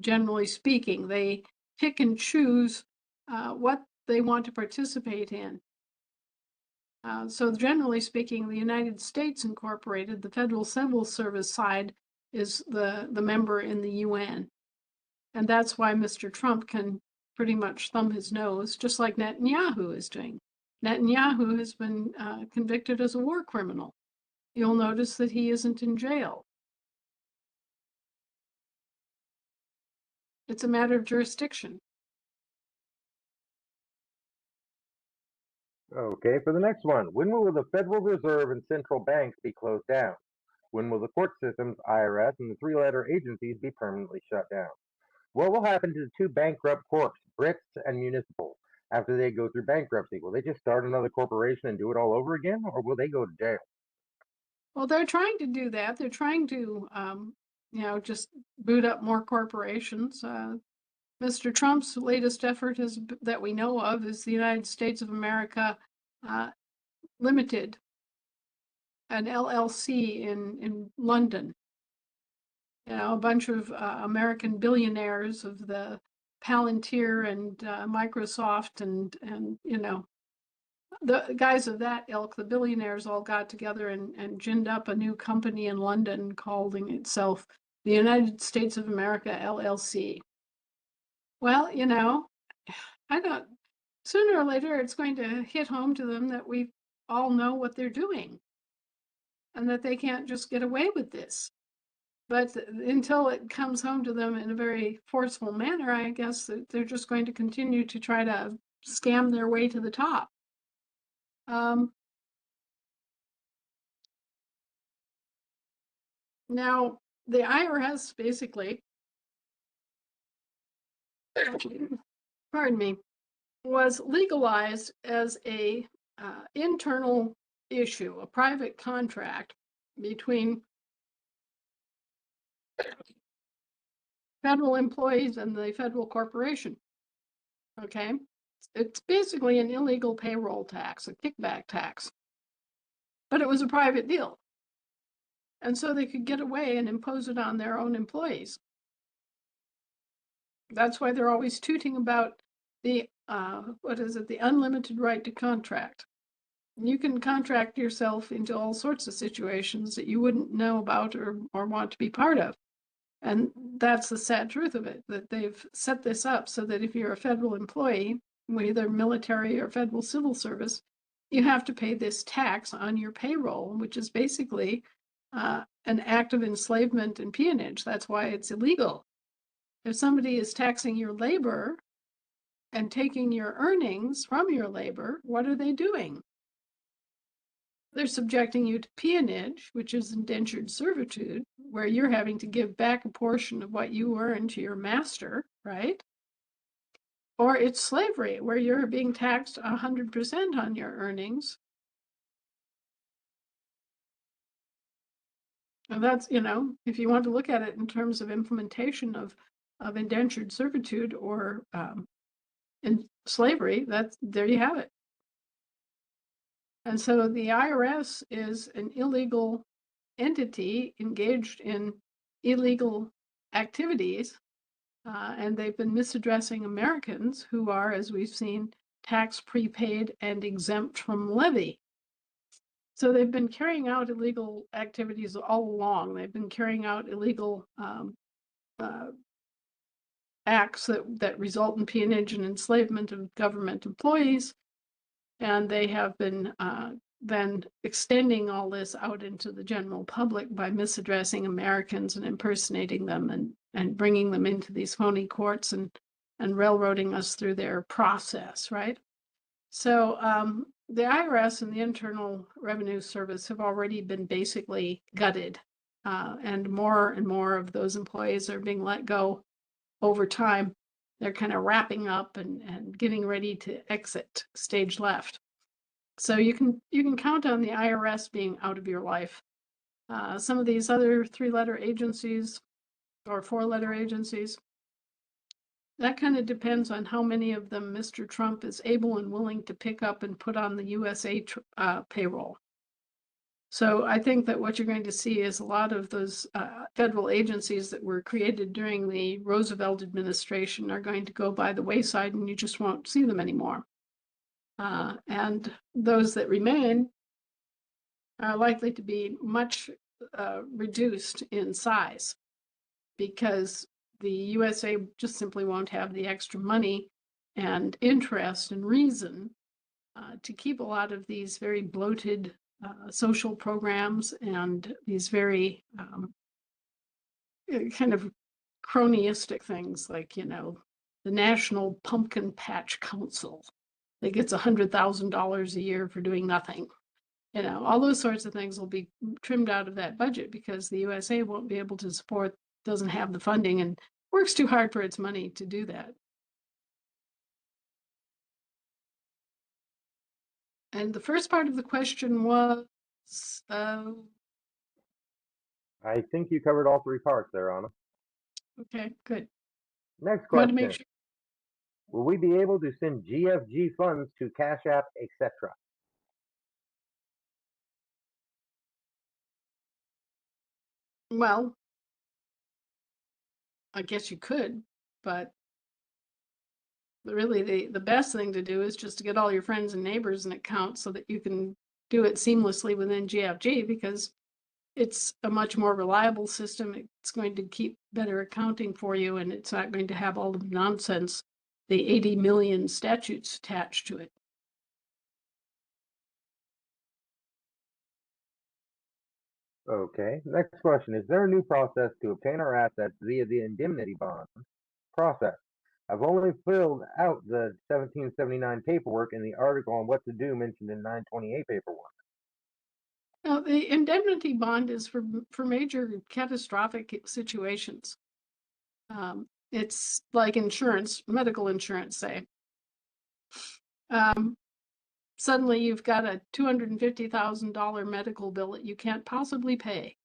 Generally speaking, they pick and choose what they want to participate in. So generally speaking, the United States Incorporated, the Federal Civil Service side, is the member in the UN. And that's why Mr. Trump can pretty much thumb his nose, just like Netanyahu is doing. Netanyahu has been convicted as a war criminal. You'll notice that he isn't in jail. It's a matter of jurisdiction. Okay, for the next one, when will the Federal Reserve and central banks be closed down? When will the court systems, IRS, and the three-letter agencies be permanently shut down? What will happen to the two bankrupt corps, Brits and municipal, after they go through bankruptcy? Will they just start another corporation and do it all over again, or will they go to jail? Well, they're trying to do that. They're trying to, just boot up more corporations. Mr. Trump's latest effort that we know of is the United States of America Limited, an LLC in London. A bunch of American billionaires of the Palantir and Microsoft and the guys of that ilk, the billionaires, all got together and ginned up a new company in London calling itself the United States of America LLC. Well, I don't, sooner or later it's going to hit home to them that we all know what they're doing and that they can't just get away with this. But until it comes home to them in a very forceful manner, I guess that they're just going to continue to try to scam their way to the top. Now, the IRS basically, pardon me, was legalized as a internal issue, a private contract between federal employees and the federal corporation. Okay, it's basically an illegal payroll tax, a kickback tax, but it was a private deal. And so they could get away and impose it on their own employees. That's why they're always tooting about the, the unlimited right to contract. You can contract yourself into all sorts of situations that you wouldn't know about or want to be part of. And that's the sad truth of it, that they've set this up so that if you're a federal employee, either military or federal civil service, you have to pay this tax on your payroll, which is basically an act of enslavement and peonage. That's why it's illegal. If somebody is taxing your labor and taking your earnings from your labor, what are they doing? They're subjecting you to peonage, which is indentured servitude, where you're having to give back a portion of what you earn to your master, right? Or it's slavery, where you're being taxed 100% on your earnings. And that's, if you want to look at it in terms of implementation of indentured servitude or in slavery, there you have it. And so the IRS is an illegal entity engaged in illegal activities And they've been misaddressing Americans who are, as we've seen, tax prepaid and exempt from levy. So they've been carrying out illegal activities all along. They've been carrying out illegal acts that result in peonage and enslavement of government employees. And they have been then extending all this out into the general public by misaddressing Americans and impersonating them and bringing them into these phony courts and railroading us through their process, right? So the IRS and the Internal Revenue Service have already been basically gutted, and more of those employees are being let go over time. They're kind of wrapping up and getting ready to exit stage left. So you can count on the IRS being out of your life. Some of these other 3-letter agencies or 4-letter agencies, that kind of depends on how many of them Mr. Trump is able and willing to pick up and put on the USA payroll. So I think that what you're going to see is a lot of those federal agencies that were created during the Roosevelt administration are going to go by the wayside, and you just won't see them anymore. And those that remain are likely to be much reduced in size, because the USA just simply won't have the extra money and interest and reason to keep a lot of these very bloated social programs and these very kind of cronyistic things like, the National Pumpkin Patch Council that gets $100,000 a year for doing nothing. All those sorts of things will be trimmed out of that budget because the USA won't be able to support, doesn't have the funding, and works too hard for its money to do that. And the first part of the question was, I think you covered all 3 parts there, Anna. okay, good. Next Want to question. make sure. Will we be able to send GFG funds to Cash App, etc.? Well, I guess you could, but really the best thing to do is just to get all your friends and neighbors an account so that you can do it seamlessly within GFG, because it's a much more reliable system. It's going to keep better accounting for you, and it's not going to have all the nonsense, the 80 million statutes attached to it. Okay. Next question. Is there a new process to obtain our assets via the indemnity bond process? I've only filled out the 1779 paperwork in the article on what to do mentioned in 928 paperwork. Now, the indemnity bond is for major catastrophic situations. It's like insurance, medical insurance, say. Suddenly you've got a $250,000 medical bill that you can't possibly pay.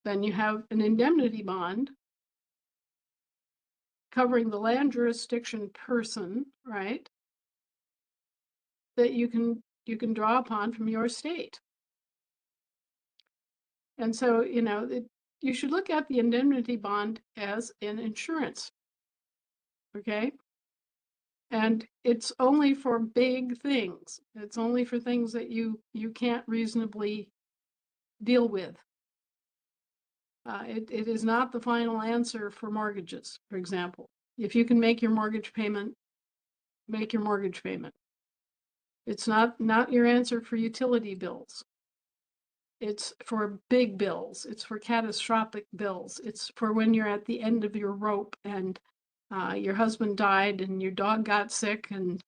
Then you have an indemnity bond covering the land jurisdiction person, right? That you can draw upon from your state. And so, you should look at the indemnity bond as an insurance. Okay? And it's only for big things. It's only for things that you can't reasonably deal with. It is not the final answer for mortgages, for example. If you can make your mortgage payment, make your mortgage payment. It's not your answer for utility bills. It's for big bills. It's for catastrophic bills. It's for when you're at the end of your rope and your husband died and your dog got sick and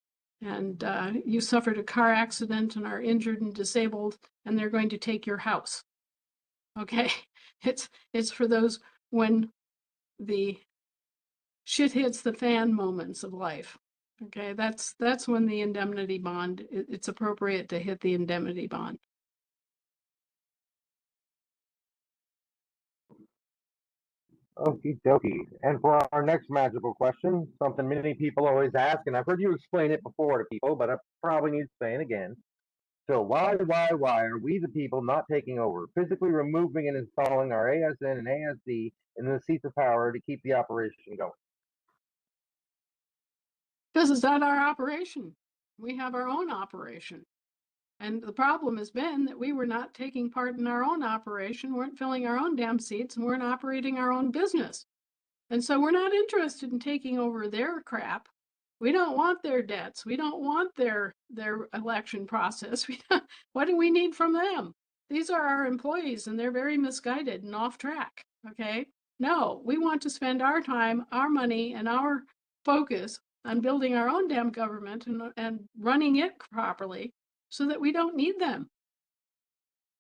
you suffered a car accident and are injured and disabled, and they're going to take your house. Okay, it's for those when the shit hits the fan moments of life. Okay, that's when the indemnity bond, it's appropriate to hit the indemnity bond. Okie dokie. And for our next magical question, something many people always ask, and I've heard you explain it before to people, but I probably need to say it again. So why are we the people not taking over, physically removing and installing our ASN and ASD in the seats of power to keep the operation going? Because it's not our operation. We have our own operation. And the problem has been that we were not taking part in our own operation, weren't filling our own damn seats, and weren't operating our own business. And so we're not interested in taking over their crap. We don't want their debts. We don't want their election process. What do we need from them? These are our employees and they're very misguided and off track. Okay. No, we want to spend our time, our money, and our focus on building our own damn government and running it properly so that we don't need them.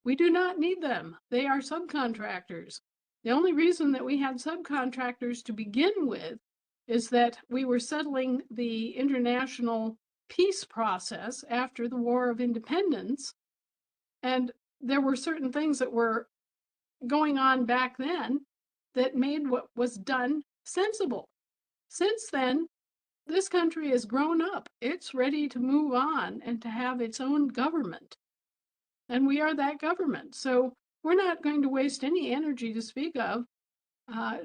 We do not need them. They are subcontractors. The only reason that we had subcontractors to begin with is that we were settling the international peace process after the War of Independence. And there were certain things that were going on back then that made what was done sensible. Since then, this country has grown up. It's ready to move on and to have its own government. And we are that government. So we're not going to waste any energy to speak of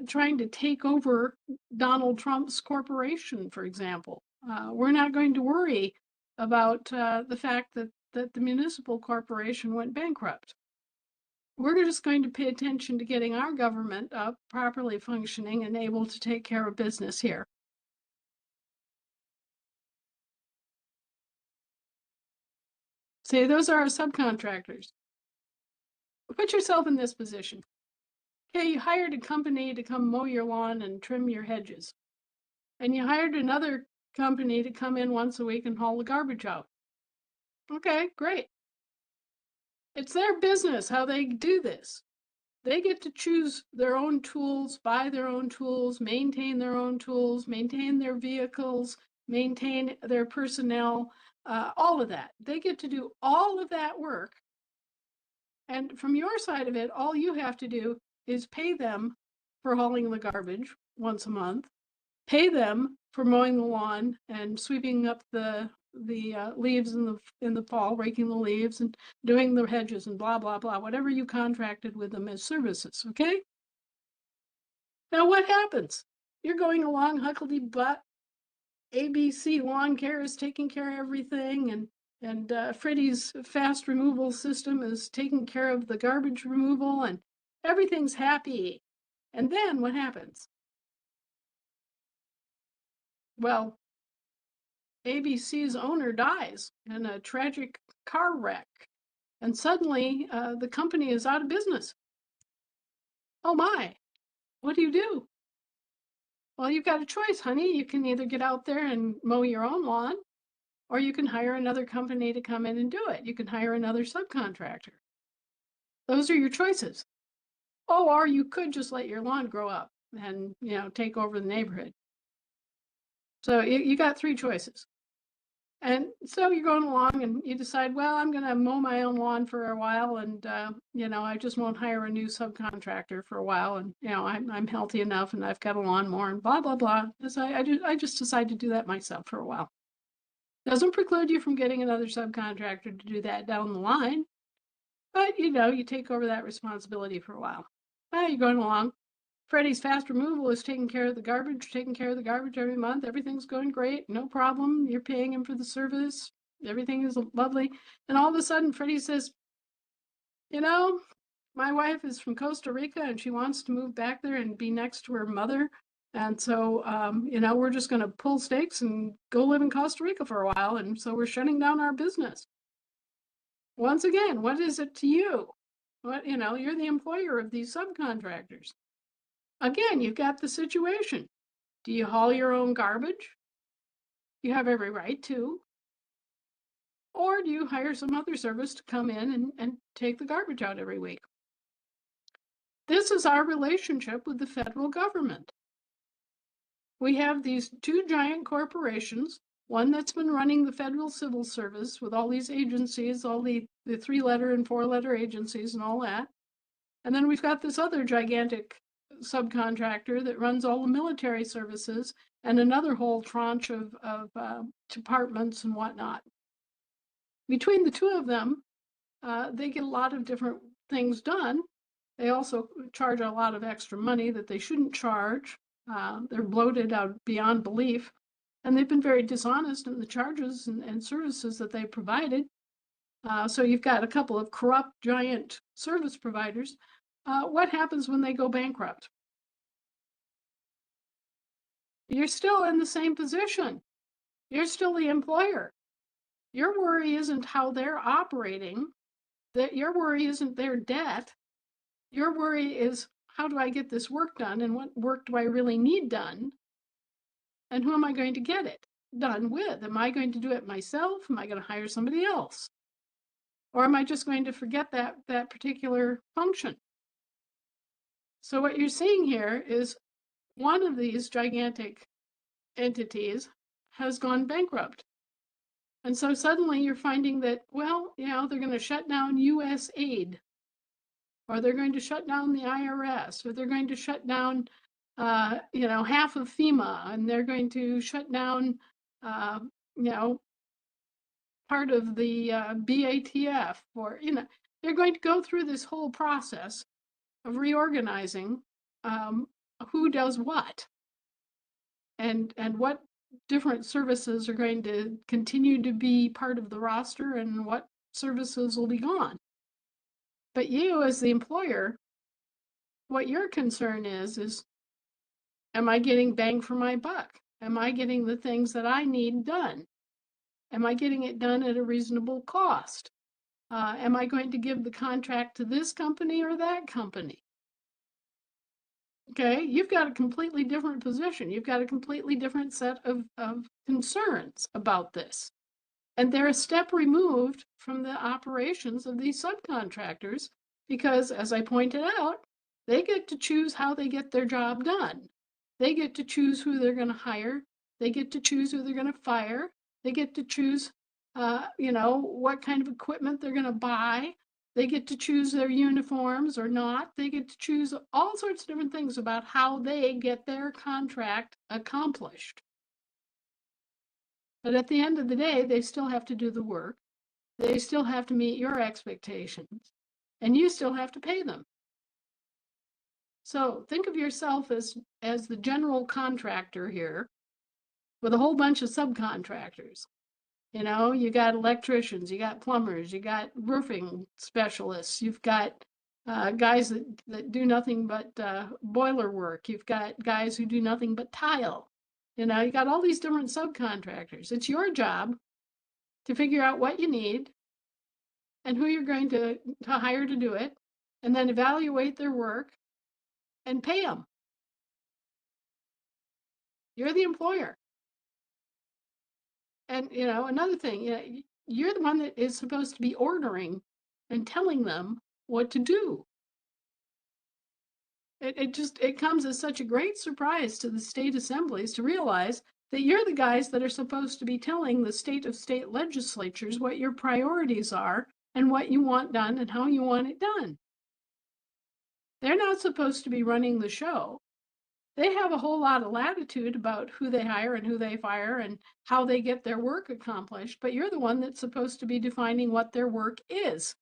trying to take over Donald Trump's corporation, for example. We're not going to worry about the fact that the municipal corporation went bankrupt. We're just going to pay attention to getting our government up, properly functioning and able to take care of business here. Say, those are our subcontractors. Put yourself in this position. Okay, you hired a company to come mow your lawn and trim your hedges. And you hired another company to come in once a week and haul the garbage out. Okay, great. It's their business how they do this. They get to choose their own tools, buy their own tools, maintain their own tools, maintain their vehicles, maintain their personnel, all of that. They get to do all of that work. And from your side of it, all you have to do is pay them for hauling the garbage once a month, pay them for mowing the lawn and sweeping up the leaves in the fall, raking the leaves and doing the hedges and blah, blah, blah, whatever you contracted with them as services, okay? Now what happens? You're going along huckety-butt. ABC Lawn Care is taking care of everything, and Freddie's fast removal system is taking care of the garbage removal, and everything's happy. And then what happens? Well, ABC's owner dies in a tragic car wreck, and suddenly the company is out of business. Oh my, what do you do? Well, you've got a choice, honey. You can either get out there and mow your own lawn, or you can hire another company to come in and do it. You can hire another subcontractor. Those are your choices. Oh, or you could just let your lawn grow up and, take over the neighborhood. So you got three choices. And so you're going along and you decide, well, I'm going to mow my own lawn for a while, and I just won't hire a new subcontractor for a while, and I'm healthy enough and I've got a lawnmower and blah blah blah. So I just decide to do that myself for a while. Doesn't preclude you from getting another subcontractor to do that down the line, but you take over that responsibility for a while. Well, you're going along. Freddie's fast removal is taking care of the garbage every month. Everything's going great, no problem. You're paying him for the service. Everything is lovely. And all of a sudden, Freddie says, my wife is from Costa Rica and she wants to move back there and be next to her mother. And so, we're just going to pull stakes and go live in Costa Rica for a while. And so we're shutting down our business. Once again, what is it to you? You're the employer of these subcontractors. Again, you've got the situation. Do you haul your own garbage? You have every right to. Or do you hire some other service to come in and take the garbage out every week? This is our relationship with the federal government. We have these two giant corporations, one that's been running the federal civil service with all these agencies, all the 3-letter and 4-letter agencies and all that. And then we've got this other gigantic subcontractor that runs all the military services and another whole tranche of departments and whatnot. between the two of them, they get a lot of different things done. They also charge a lot of extra money that they shouldn't charge. They're bloated out beyond belief, and they've been very dishonest in the charges and services that they provided. So you've got a couple of corrupt giant service providers. What happens when they go bankrupt? You're still in the same position. You're still the employer. Your worry isn't how they're operating. That your worry isn't their debt. Your worry is, how do I get this work done, and what work do I really need done? And who am I going to get it done with? Am I going to do it myself? Am I going to hire somebody else? Or am I just going to forget that particular function? So what you're seeing here is one of these gigantic entities has gone bankrupt. And so suddenly you're finding that, well, they're going to shut down US aid, or they're going to shut down the IRS, or they're going to shut down, half of FEMA, and they're going to shut down, part of the BATF, or, they're going to go through this whole process of reorganizing who does what, and what different services are going to continue to be part of the roster and what services will be gone. But you, as the employer, what your concern is, am I getting bang for my buck? Am I getting the things that I need done? Am I getting it done at a reasonable cost? Am I going to give the contract to this company or that company? Okay, you've got a completely different position. You've got a completely different set of concerns about this. And they're a step removed from the operations of these subcontractors because, as I pointed out, they get to choose how they get their job done. They get to choose who they're going to hire. They get to choose who they're going to fire. They get to choose, what kind of equipment they're going to buy. They get to choose their uniforms or not. They get to choose all sorts of different things about how they get their contract accomplished. But at the end of the day, they still have to do the work. They still have to meet your expectations, and you still have to pay them. So think of yourself as the general contractor here with a whole bunch of subcontractors. You got electricians, you got plumbers, you got roofing specialists, you've got guys that do nothing but boiler work. You've got guys who do nothing but tile. You got all these different subcontractors. It's your job to figure out what you need and who you're going to hire to do it, and then evaluate their work and pay them. You're the employer. And, another thing, you're the one that is supposed to be ordering and telling them what to do. It comes as such a great surprise to the state assemblies to realize that you're the guys that are supposed to be telling the state legislatures what your priorities are and what you want done and how you want it done. They're not supposed to be running the show. They have a whole lot of latitude about who they hire and who they fire and how they get their work accomplished, but you're the one that's supposed to be defining what their work is.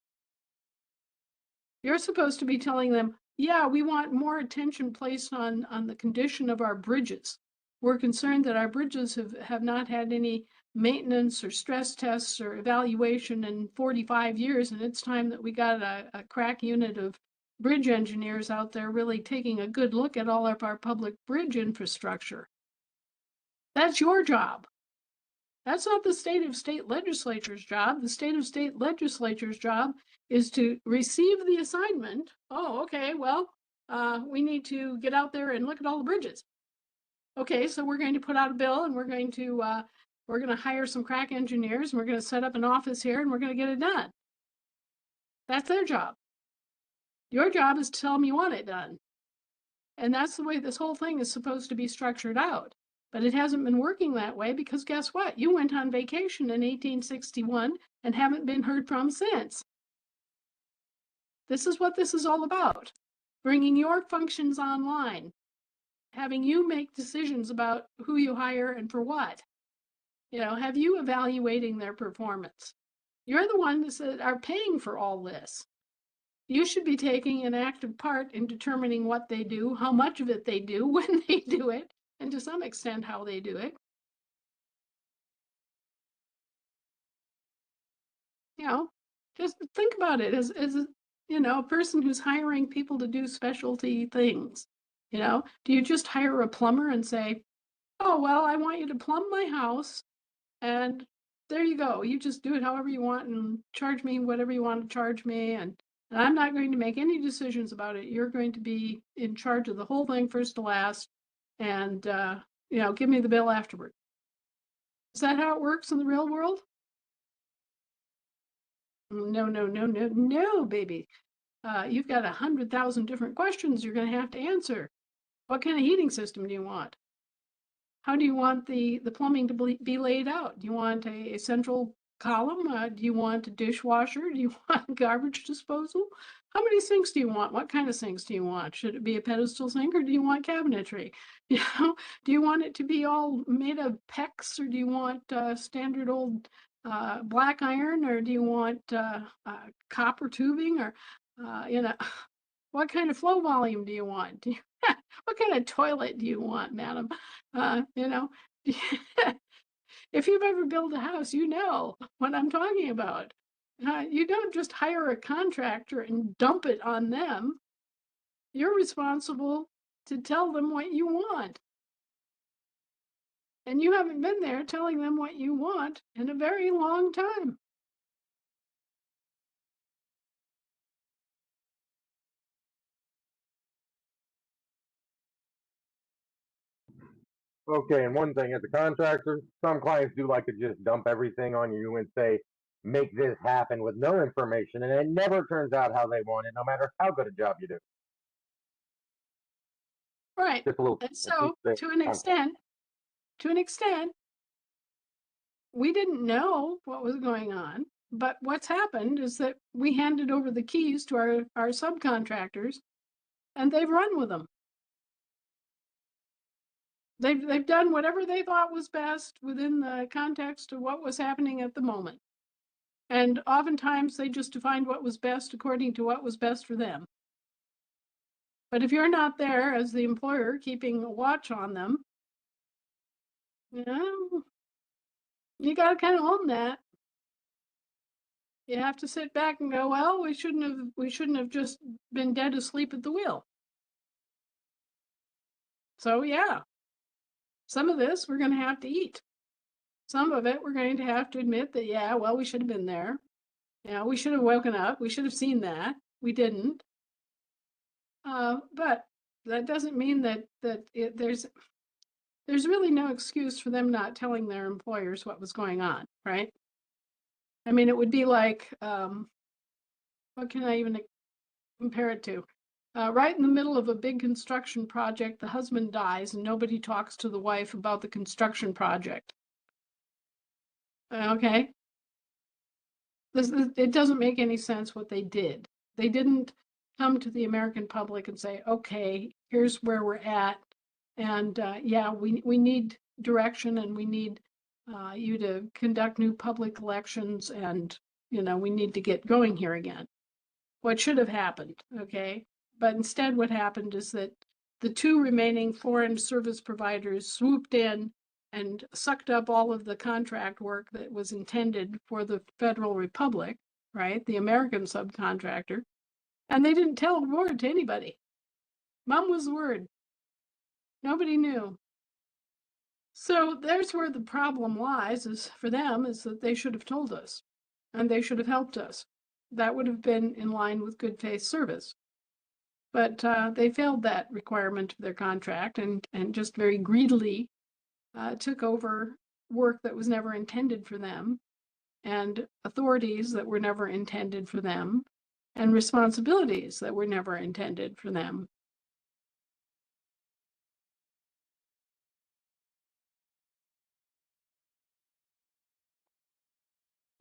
You're supposed to be telling them, yeah, we want more attention placed on the condition of our bridges. We're concerned that our bridges have not had any maintenance or stress tests or evaluation in 45 years, and it's time that we got a crack unit of bridge engineers out there really taking a good look at all of our public bridge infrastructure. That's your job. That's not the state legislature's job. The state legislature's job is to receive the assignment. Oh, okay, well, we need to get out there and look at all the bridges. Okay, so we're going to put out a bill, and we're going to hire some crack engineers, and we're going to set up an office here, and we're going to get it done. That's their job. Your job is to tell them you want it done. And that's the way this whole thing is supposed to be structured out. But it hasn't been working that way because guess what? You went on vacation in 1861 and haven't been heard from since. This is what this is all about. Bringing your functions online. Having you make decisions about who you hire and for what. Have you evaluating their performance. You're the ones that are paying for all this. You should be taking an active part in determining what they do, how much of it they do, when they do it, and to some extent how they do it. You know, just think about it as a person who's hiring people to do specialty things. Do you just hire a plumber and say, oh, well, I want you to plumb my house, and there you go. You just do it however you want and charge me whatever you want to charge me, and I'm not going to make any decisions about it. You're going to be in charge of the whole thing first to last, and give me the bill afterward. Is that how it works in the real world? No, no, no, no, no, baby. You've got 100,000 different questions you're going to have to answer. What kind of heating system do you want? How do you want the plumbing to be laid out? Do you want a central column? Do you want a dishwasher? Do you want garbage disposal? How many sinks do you want? What kind of sinks do you want? Should it be a pedestal sink, or do you want cabinetry? Do you want it to be all made of PEX, or do you want standard old black iron, or do you want copper tubing, or what kind of flow volume do you want? What kind of toilet do you want, madam? If you've ever built a house, you know what I'm talking about. You don't just hire a contractor and dump it on them. You're responsible to tell them what you want. And you haven't been there telling them what you want in a very long time. Okay, and one thing as a contractor, some clients do like to just dump everything on you and say, make this happen with no information, and it never turns out how they want it, no matter how good a job you do. Right. Just a little. And so, to an extent, we didn't know what was going on. But what's happened is that we handed over the keys to our subcontractors, and they've run with them. They've done whatever they thought was best within the context of what was happening at the moment. And oftentimes they just defined what was best according to what was best for them. But if you're not there as the employer keeping a watch on them, you got to kind of own that. You have to sit back and go, well, we shouldn't have just been dead asleep at the wheel. So yeah, some of this we're going to have to eat. Some of it we're going to have to admit that, yeah, well, we should have been there. Yeah, we should have woken up. We should have seen that. We didn't. But that doesn't mean that there's really no excuse for them not telling their employers what was going on, right? I mean, it would be like, what can I even compare it to? Right in the middle of a big construction project, the husband dies and nobody talks to the wife about the construction project. Okay? It doesn't make any sense what they did. They didn't come to the American public and say, okay, here's where we're at. And yeah, we need direction, and we need you to conduct new public elections, and we need to get going here again. What should have happened, okay? But instead what happened is that the two remaining foreign service providers swooped in and sucked up all of the contract work that was intended for the Federal Republic, right? The American subcontractor. And they didn't tell a word to anybody. Mum was the word. Nobody knew. So there's where the problem lies, is for them, is that they should have told us, and they should have helped us. That would have been in line with good faith service. But they failed that requirement of their contract, and just very greedily took over work that was never intended for them, and authorities that were never intended for them, and responsibilities that were never intended for them.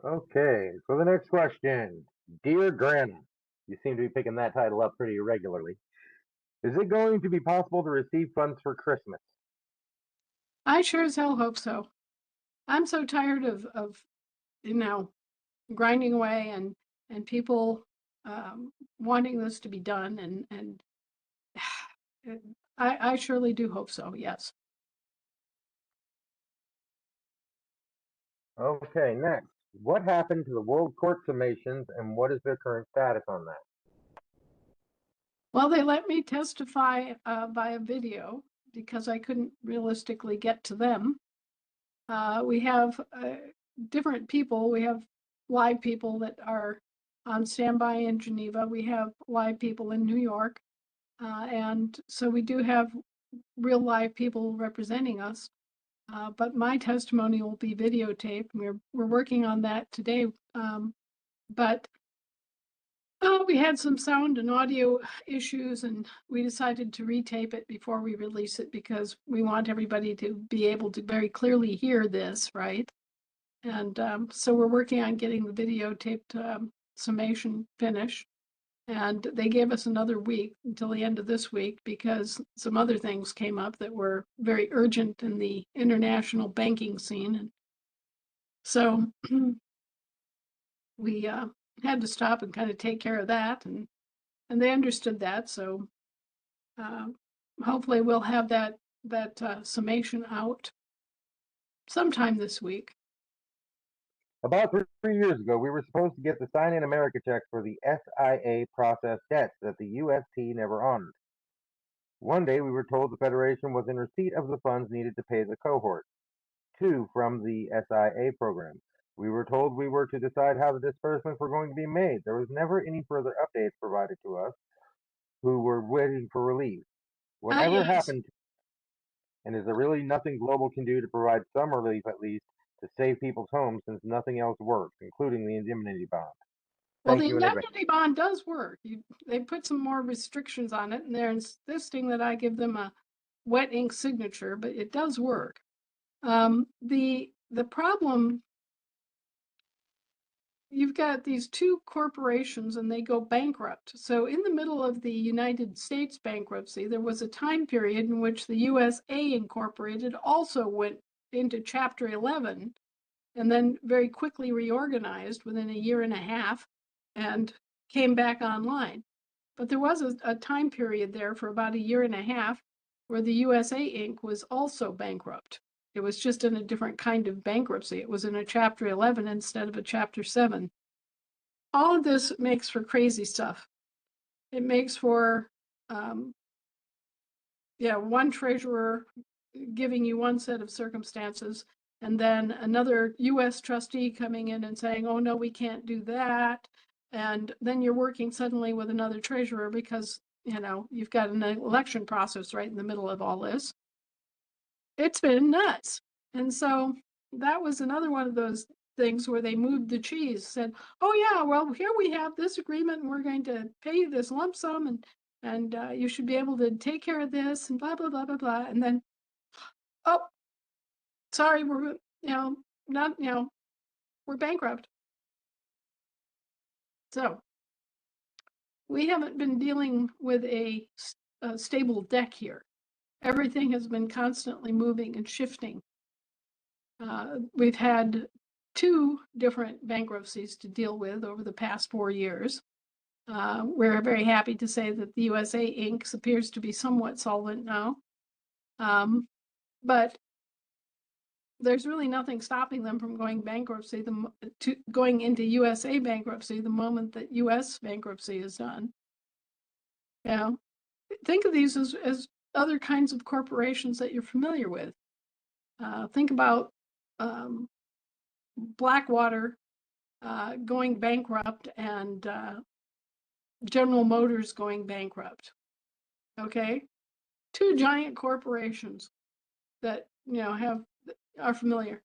Okay, so the next question. Dear Grandma, you seem to be picking that title up pretty regularly. Is it going to be possible to receive funds for Christmas? I sure as hell hope so. I'm so tired of grinding away and people wanting this to be done. And I surely do hope so, yes. Okay, next. What happened to the World Court summations and what is their current status on that? Well, they let me testify via video because I couldn't realistically get to them. We have different people. We have live people that are on standby in Geneva. We have live people in New York. And so we do have real live people representing us. But my testimony will be videotaped. We're working on that today. But we had some sound and audio issues, and we decided to retape it before we release it because we want everybody to be able to very clearly hear this, right? And so we're working on getting the videotaped summation finished. And they gave us another week until the end of this week because some other things came up that were very urgent in the international banking scene. And so we had to stop and kind of take care of that. And they understood that. So hopefully we'll have that summation out sometime this week. About 3 years ago, we were supposed to get the Sign in America checks for the SIA processed debts that the UST never honored. One day, we were told the Federation was in receipt of the funds needed to pay the cohort, two from the SIA program. We were told we were to decide how the disbursements were going to be made. There was never any further updates provided to us who were waiting for relief. Whatever Yes. happened, and is there really nothing Global can do to provide some relief at least to save people's homes since nothing else works, including the indemnity bond? Well, Thank the you in advance. indemnity bond does work. They put some more restrictions on it, and they're insisting that I give them a wet ink signature, but it does work. The problem, you've got these two corporations and they go bankrupt. So in the middle of the United States bankruptcy, there was a time period in which the USA Incorporated also went into Chapter 11 and then very quickly reorganized within a year and a half and came back online. But there was a time period there for about a year and a half where the USA Inc. was also bankrupt. It was just in a different kind of bankruptcy. It was in a Chapter 11 instead of a Chapter 7. All of this makes for crazy stuff. It makes for, one treasurer giving you one set of circumstances and then another US trustee coming in and saying, oh, no, we can't do that. And then you're working suddenly with another treasurer because, you've got an election process right in the middle of all this. It's been nuts. And so that was another one of those things where they moved the cheese, said, oh, yeah, well, here we have this agreement and we're going to pay you this lump sum and you should be able to take care of this and blah, blah, blah, blah, blah. And then, oh, sorry, we're, we're bankrupt. So we haven't been dealing with a stable deck here. Everything has been constantly moving and shifting. We've had 2 different bankruptcies to deal with over the past 4 years. We're very happy to say that the USA Inc. appears to be somewhat solvent now. But there's really nothing stopping them from going going into USA bankruptcy the moment that US bankruptcy is done. Think of these as other kinds of corporations that you're familiar with. Think about Blackwater going bankrupt and General Motors going bankrupt. Okay, 2 giant corporations that are familiar.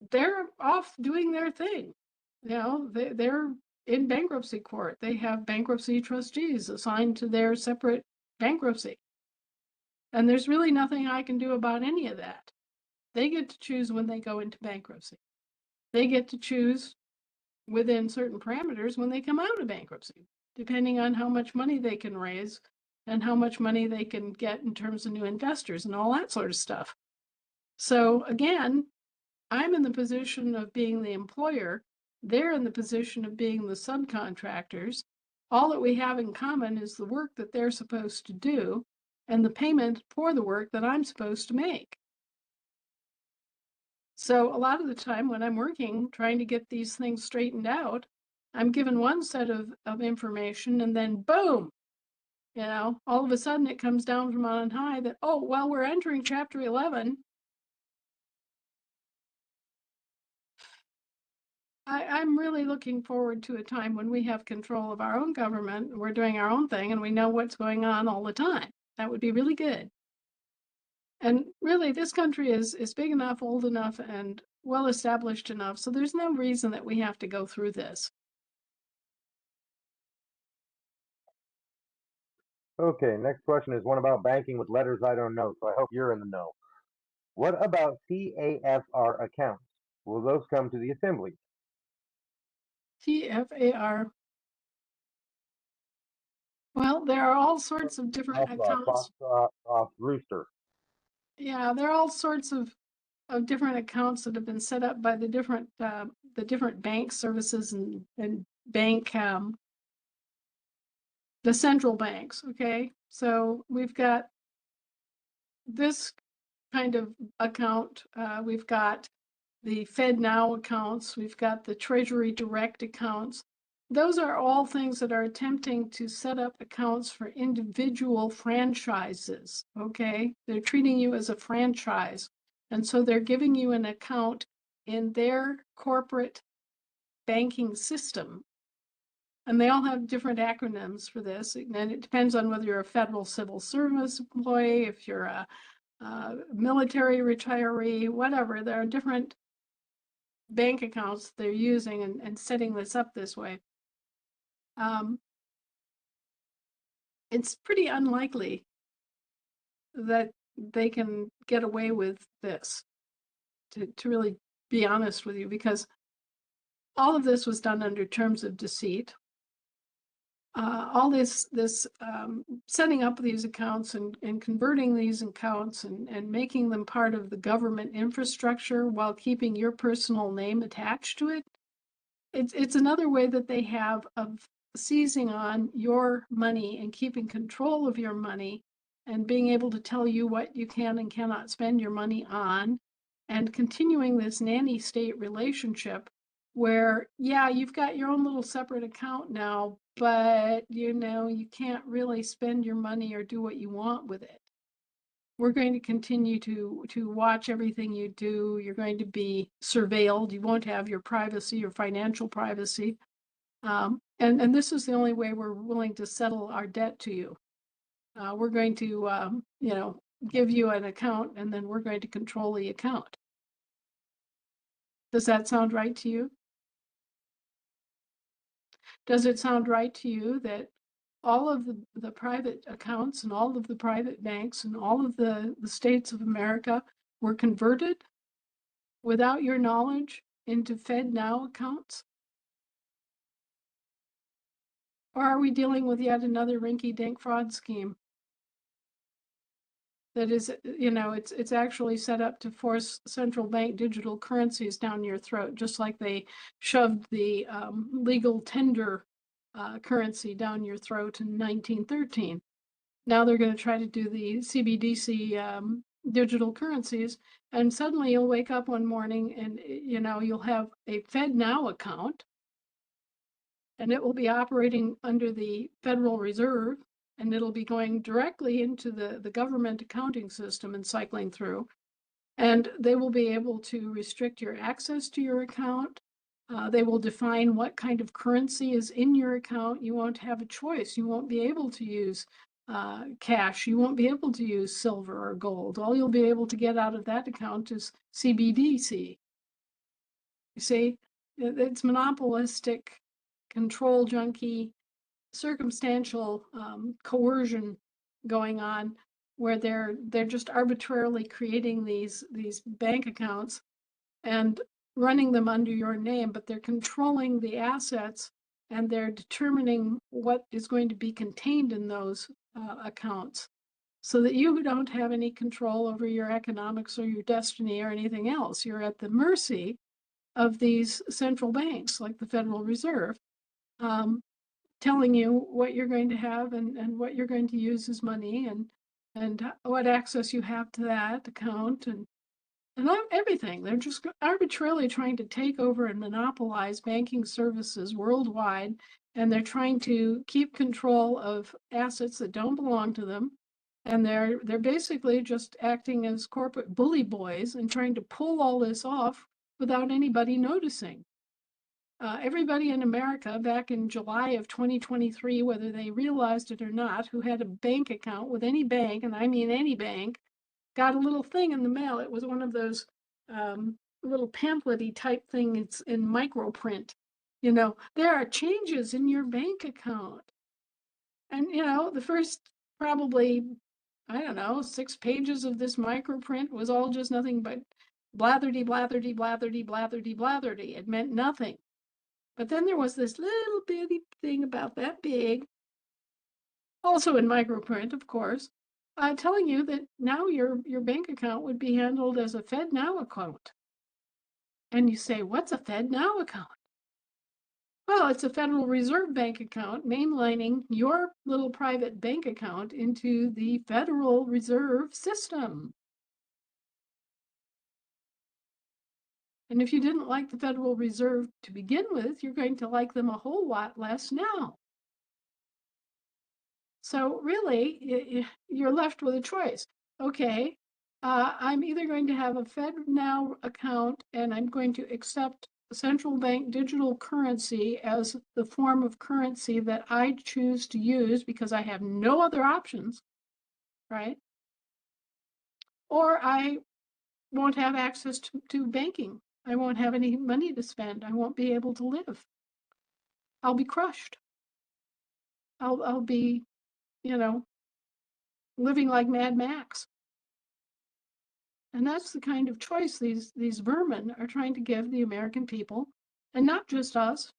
They're off doing their thing. They're in bankruptcy court. They have bankruptcy trustees assigned to their separate bankruptcy. And there's really nothing I can do about any of that. They get to choose when they go into bankruptcy. They get to choose within certain parameters when they come out of bankruptcy, depending on how much money they can raise and how much money they can get in terms of new investors and all that sort of stuff. So again, I'm in the position of being the employer. They're in the position of being the subcontractors. All that we have in common is the work that they're supposed to do and the payment for the work that I'm supposed to make. So a lot of the time when I'm working, trying to get these things straightened out, I'm given one set of information and then boom, all of a sudden it comes down from on high that, oh, well, we're entering chapter 11. I'm really looking forward to a time when we have control of our own government, we're doing our own thing, and we know what's going on all the time. That would be really good. And really, this country is big enough, old enough, and well established enough, so there's no reason that we have to go through this. Okay, next question is one about banking with letters I don't know, so I hope you're in the know. What about CAFR accounts? Will those come to the assembly? TFAR. Well, there are all sorts of different accounts. Rooster. Yeah, there are all sorts of different accounts that have been set up by the different bank services and bank the central banks. Okay, so we've got this kind of account. We've got the FedNow accounts. We've got the Treasury Direct accounts. Those are all things that are attempting to set up accounts for individual franchises, okay? They're treating you as a franchise. And so they're giving you an account in their corporate banking system. And they all have different acronyms for this. And it depends on whether you're a federal civil service employee, if you're a military retiree, whatever. There are different bank accounts they're using and setting this up this way. It's pretty unlikely that they can get away with this, to really be honest with you, because all of this was done under terms of deceit. All this setting up these accounts and converting these accounts and making them part of the government infrastructure while keeping your personal name attached to it. It's another way that they have of seizing on your money and keeping control of your money and being able to tell you what you can and cannot spend your money on, and continuing this nanny state relationship where, yeah, you've got your own little separate account now, but you can't really spend your money or do what you want with it. We're going to continue to watch everything you do. You're going to be surveilled. You won't have your privacy, your financial privacy. And this is the only way we're willing to settle our debt to you. We're going to, give you an account, and then we're going to control the account. Does that sound right to you? Does it sound right to you that all of the private accounts and all of the private banks and all of the states of America were converted without your knowledge into FedNow accounts? Or are we dealing with yet another rinky-dink fraud scheme that is, it's actually set up to force central bank digital currencies down your throat, just like they shoved the legal tender currency down your throat in 1913. Now they're going to try to do the CBDC digital currencies, and suddenly you'll wake up one morning and you'll have a FedNow account, and it will be operating under the Federal Reserve, and it'll be going directly into the government accounting system and cycling through. And they will be able to restrict your access to your account. They will define what kind of currency is in your account. You won't have a choice. You won't be able to use cash. You won't be able to use silver or gold. All you'll be able to get out of that account is CBDC. You see, it's monopolistic, control junkie, circumstantial coercion going on, where they're just arbitrarily creating these bank accounts and running them under your name, but they're controlling the assets and they're determining what is going to be contained in those accounts. so that you don't have any control over your economics or your destiny or anything else. You're at the mercy of these central banks like the Federal Reserve, telling you what you're going to have and what you're going to use as money and what access you have to that account and everything. They're just arbitrarily trying to take over and monopolize banking services worldwide, and they're trying to keep control of assets that don't belong to them. And they're basically just acting as corporate bully boys and trying to pull all this off without anybody noticing. Everybody in America back in July of 2023, whether they realized it or not, who had a bank account with any bank, and I mean any bank, got a little thing in the mail. It was one of those little pamphlet-y type things in microprint. There are changes in your bank account. And, the first probably, I don't know, 6 pages of this microprint was all just nothing but blatherty, blatherty, blatherty, blatherty, blatherty. It meant nothing. But then there was this little bitty thing about that big, also in microprint, of course, telling you that now your bank account would be handled as a FedNow account. And you say, what's a FedNow account? Well, it's a Federal Reserve Bank account mainlining your little private bank account into the Federal Reserve System. And if you didn't like the Federal Reserve to begin with, you're going to like them a whole lot less now. So really, you're left with a choice. Okay, I'm either going to have a FedNow account and I'm going to accept central bank digital currency as the form of currency that I choose to use because I have no other options, right? Or I won't have access to banking. I won't have any money to spend. I won't be able to live. I'll be crushed. I'll be, living like Mad Max. And that's the kind of choice these vermin are trying to give the American people, and not just us.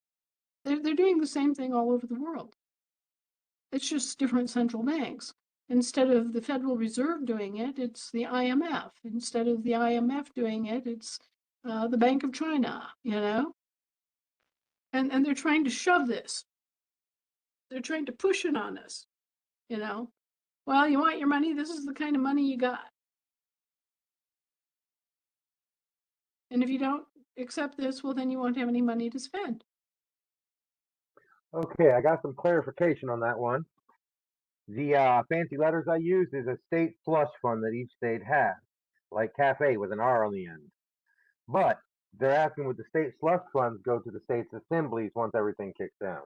They're doing the same thing all over the world. It's just different central banks. Instead of the Federal Reserve doing it, it's the IMF. Instead of the IMF doing it, it's the Bank of China, And they're trying to shove this. They're trying to push it on us, Well, you want your money? This is the kind of money you got. And if you don't accept this, well, then you won't have any money to spend. Okay, I got some clarification on that one. The fancy letters I used is a state slush fund that each state has, like cafe with an R on the end. But they're asking would the state slush funds go to the state's assemblies once everything kicks down?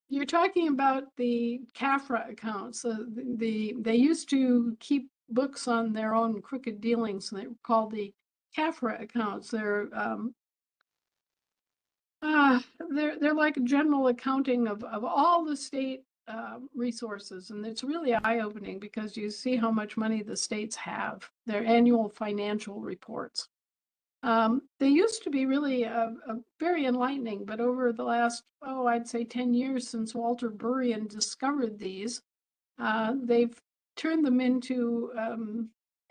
You're talking about the CAFRA accounts. They used to keep books on their own crooked dealings, and they were called the CAFRA accounts. They're like a general accounting of all the state resources, and it's really eye-opening because you see how much money the states have. Their annual financial reports. They used to be really very enlightening, but over the last, I'd say 10 years since Walter Burien discovered these, they've turned them into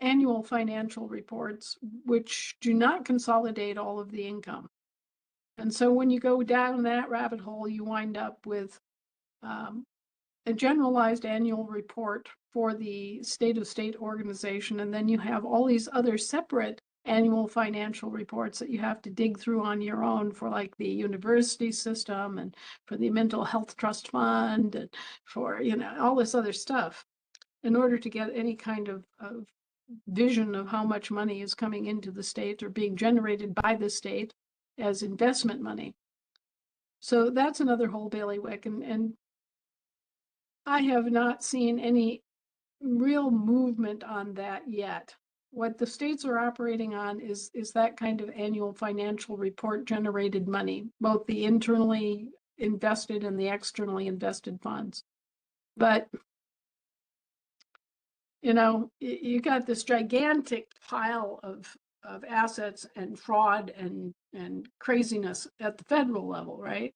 annual financial reports, which do not consolidate all of the income. And so when you go down that rabbit hole, you wind up with a generalized annual report for the state organization, and then you have all these other separate annual financial reports that you have to dig through on your own for like the university system and for the mental health trust fund and for, all this other stuff in order to get any kind of vision of how much money is coming into the state or being generated by the state as investment money. So that's another whole bailiwick. And I have not seen any real movement on that yet. What the states are operating on is that kind of annual financial report generated money, both the internally invested and the externally invested funds. But, you got this gigantic pile of assets and fraud and craziness at the federal level, right?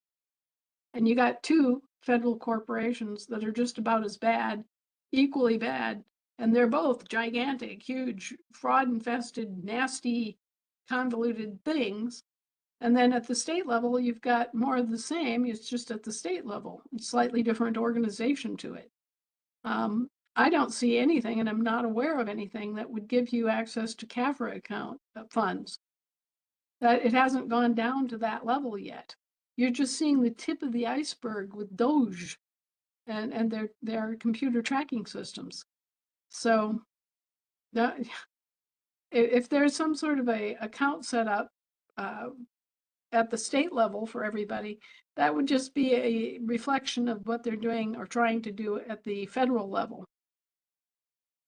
And you got two federal corporations that are just about as bad, equally bad And they're both gigantic, huge, fraud-infested, nasty, convoluted things. And then at the state level, you've got more of the same. It's just at the state level, it's slightly different organization to it. I don't see anything, and I'm not aware of anything that would give you access to CAFRA account funds. That it hasn't gone down to that level yet. You're just seeing the tip of the iceberg with Doge and their computer tracking systems. So that, if there's some sort of a account set up at the state level for everybody, that would just be a reflection of what they're doing or trying to do at the federal level.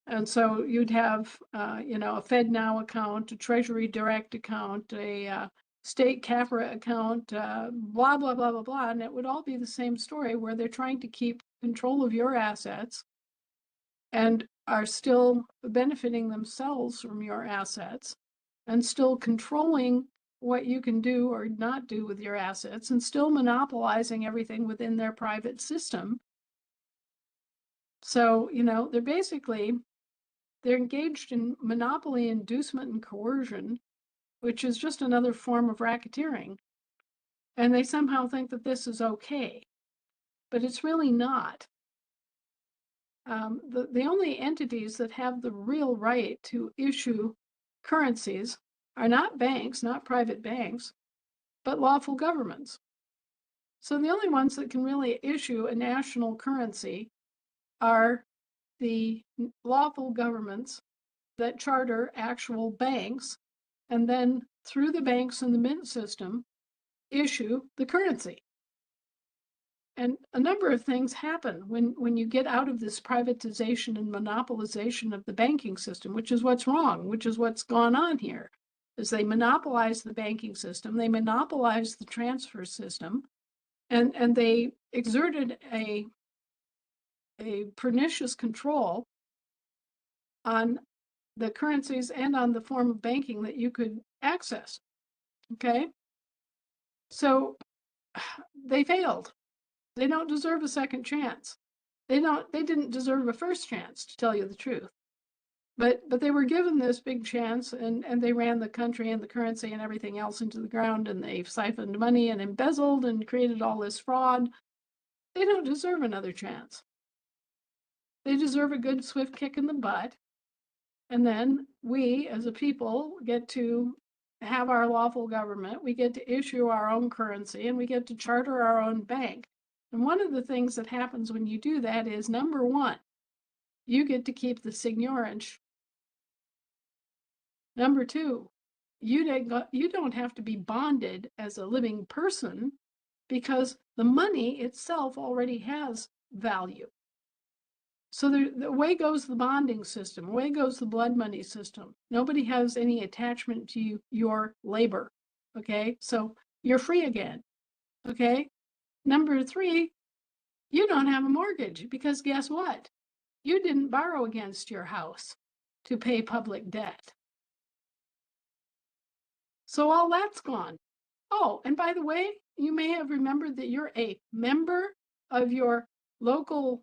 And so you'd have, you know, a FedNow account, a Treasury Direct account, a state CAFRA account, blah, blah, blah, blah, blah. And it would all be the same story where they're trying to keep control of your assets and are still benefiting themselves from your assets and still controlling what you can do or not do with your assets and still monopolizing everything within their private system. So, you know, they're engaged in monopoly, inducement, and coercion, which is just another form of racketeering. And they somehow think that this is okay, but it's really not. The only entities that have the real right to issue currencies are not banks, not private banks, but lawful governments. So the only ones that can really issue a national currency are the lawful governments that charter actual banks, and then through the banks and the mint system, issue the currency. And a number of things happen when you get out of this privatization and monopolization of the banking system, which is what's wrong, which is what's gone on here, is they monopolize the banking system, they monopolize the transfer system, and they exerted a pernicious control on the currencies and on the form of banking that you could access. Okay? So they failed. They don't deserve a second chance. They didn't deserve a first chance, to tell you the truth. But they were given this big chance, and they ran the country and the currency and everything else into the ground, and they siphoned money and embezzled and created all this fraud. They don't deserve another chance. They deserve a good swift kick in the butt. And then we as a people get to have our lawful government, we get to issue our own currency, and we get to charter our own bank. And one of the things that happens when you do that is, number one, you get to keep the seigniorage. Number two, you don't have to be bonded as a living person because the money itself already has value. So the away goes the bonding system, away goes the blood money system. Nobody has any attachment to your labor, okay? So you're free again, okay? Number three, you don't have a mortgage because guess what? You didn't borrow against your house to pay public debt. So all that's gone. Oh, and by the way, you may have remembered that you're a member of your local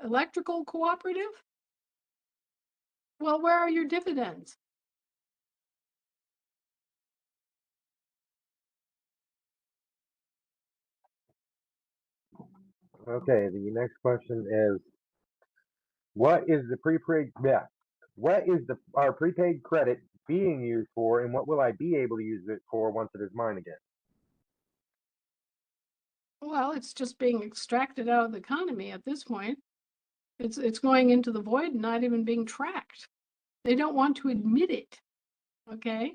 electrical cooperative. Well, where are your dividends? Okay, the next question is, what is the prepaid? Yeah, what is our prepaid credit being used for, and what will I be able to use it for once it is mine again? Well, it's just being extracted out of the economy at this point. It's going into the void and not even being tracked. They don't want to admit it. Okay,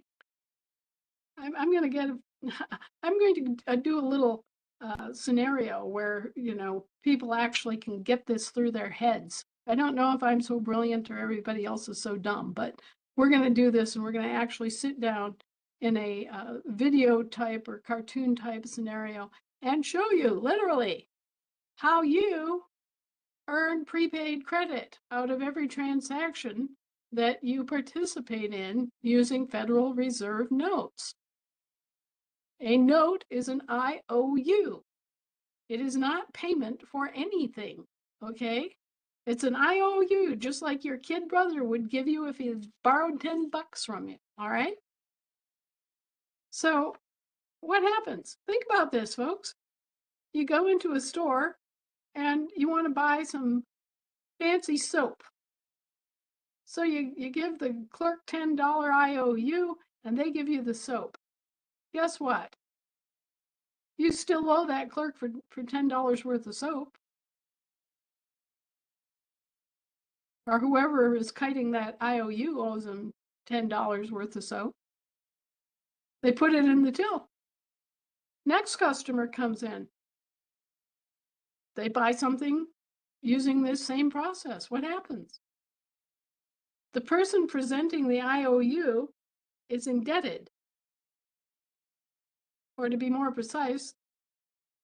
I'm going to get. I'm going to do a little scenario where people actually can get this through their heads. I don't know if I'm so brilliant or everybody else is so dumb, but we're going to do this, and we're going to actually sit down in a video type or cartoon type scenario and show you literally how you earn prepaid credit out of every transaction that you participate in using Federal Reserve notes. A note is an IOU. It is not payment for anything, okay? It's an IOU, just like your kid brother would give you if he borrowed $10 from you. All right. So what happens? Think about this, folks. You go into a store and you want to buy some fancy soap. So you give the clerk $10 IOU and they give you the soap. Guess what? You still owe that clerk for $10 worth of soap. Or whoever is kiting that IOU owes them $10 worth of soap. They put it in the till. Next customer comes in. They buy something using this same process. What happens? The person presenting the IOU is indebted. Or to be more precise,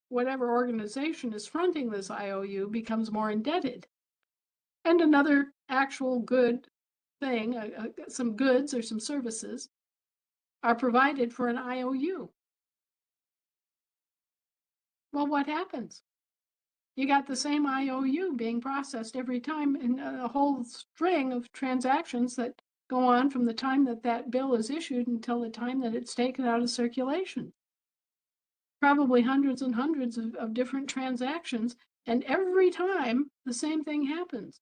whatever organization is fronting this IOU becomes more indebted. And another actual good thing, some goods or some services, are provided for an IOU. Well, what happens? You got the same IOU being processed every time in a whole string of transactions that go on from the time that that bill is issued until the time that it's taken out of circulation. Probably hundreds and hundreds of different transactions, and every time the same thing happens.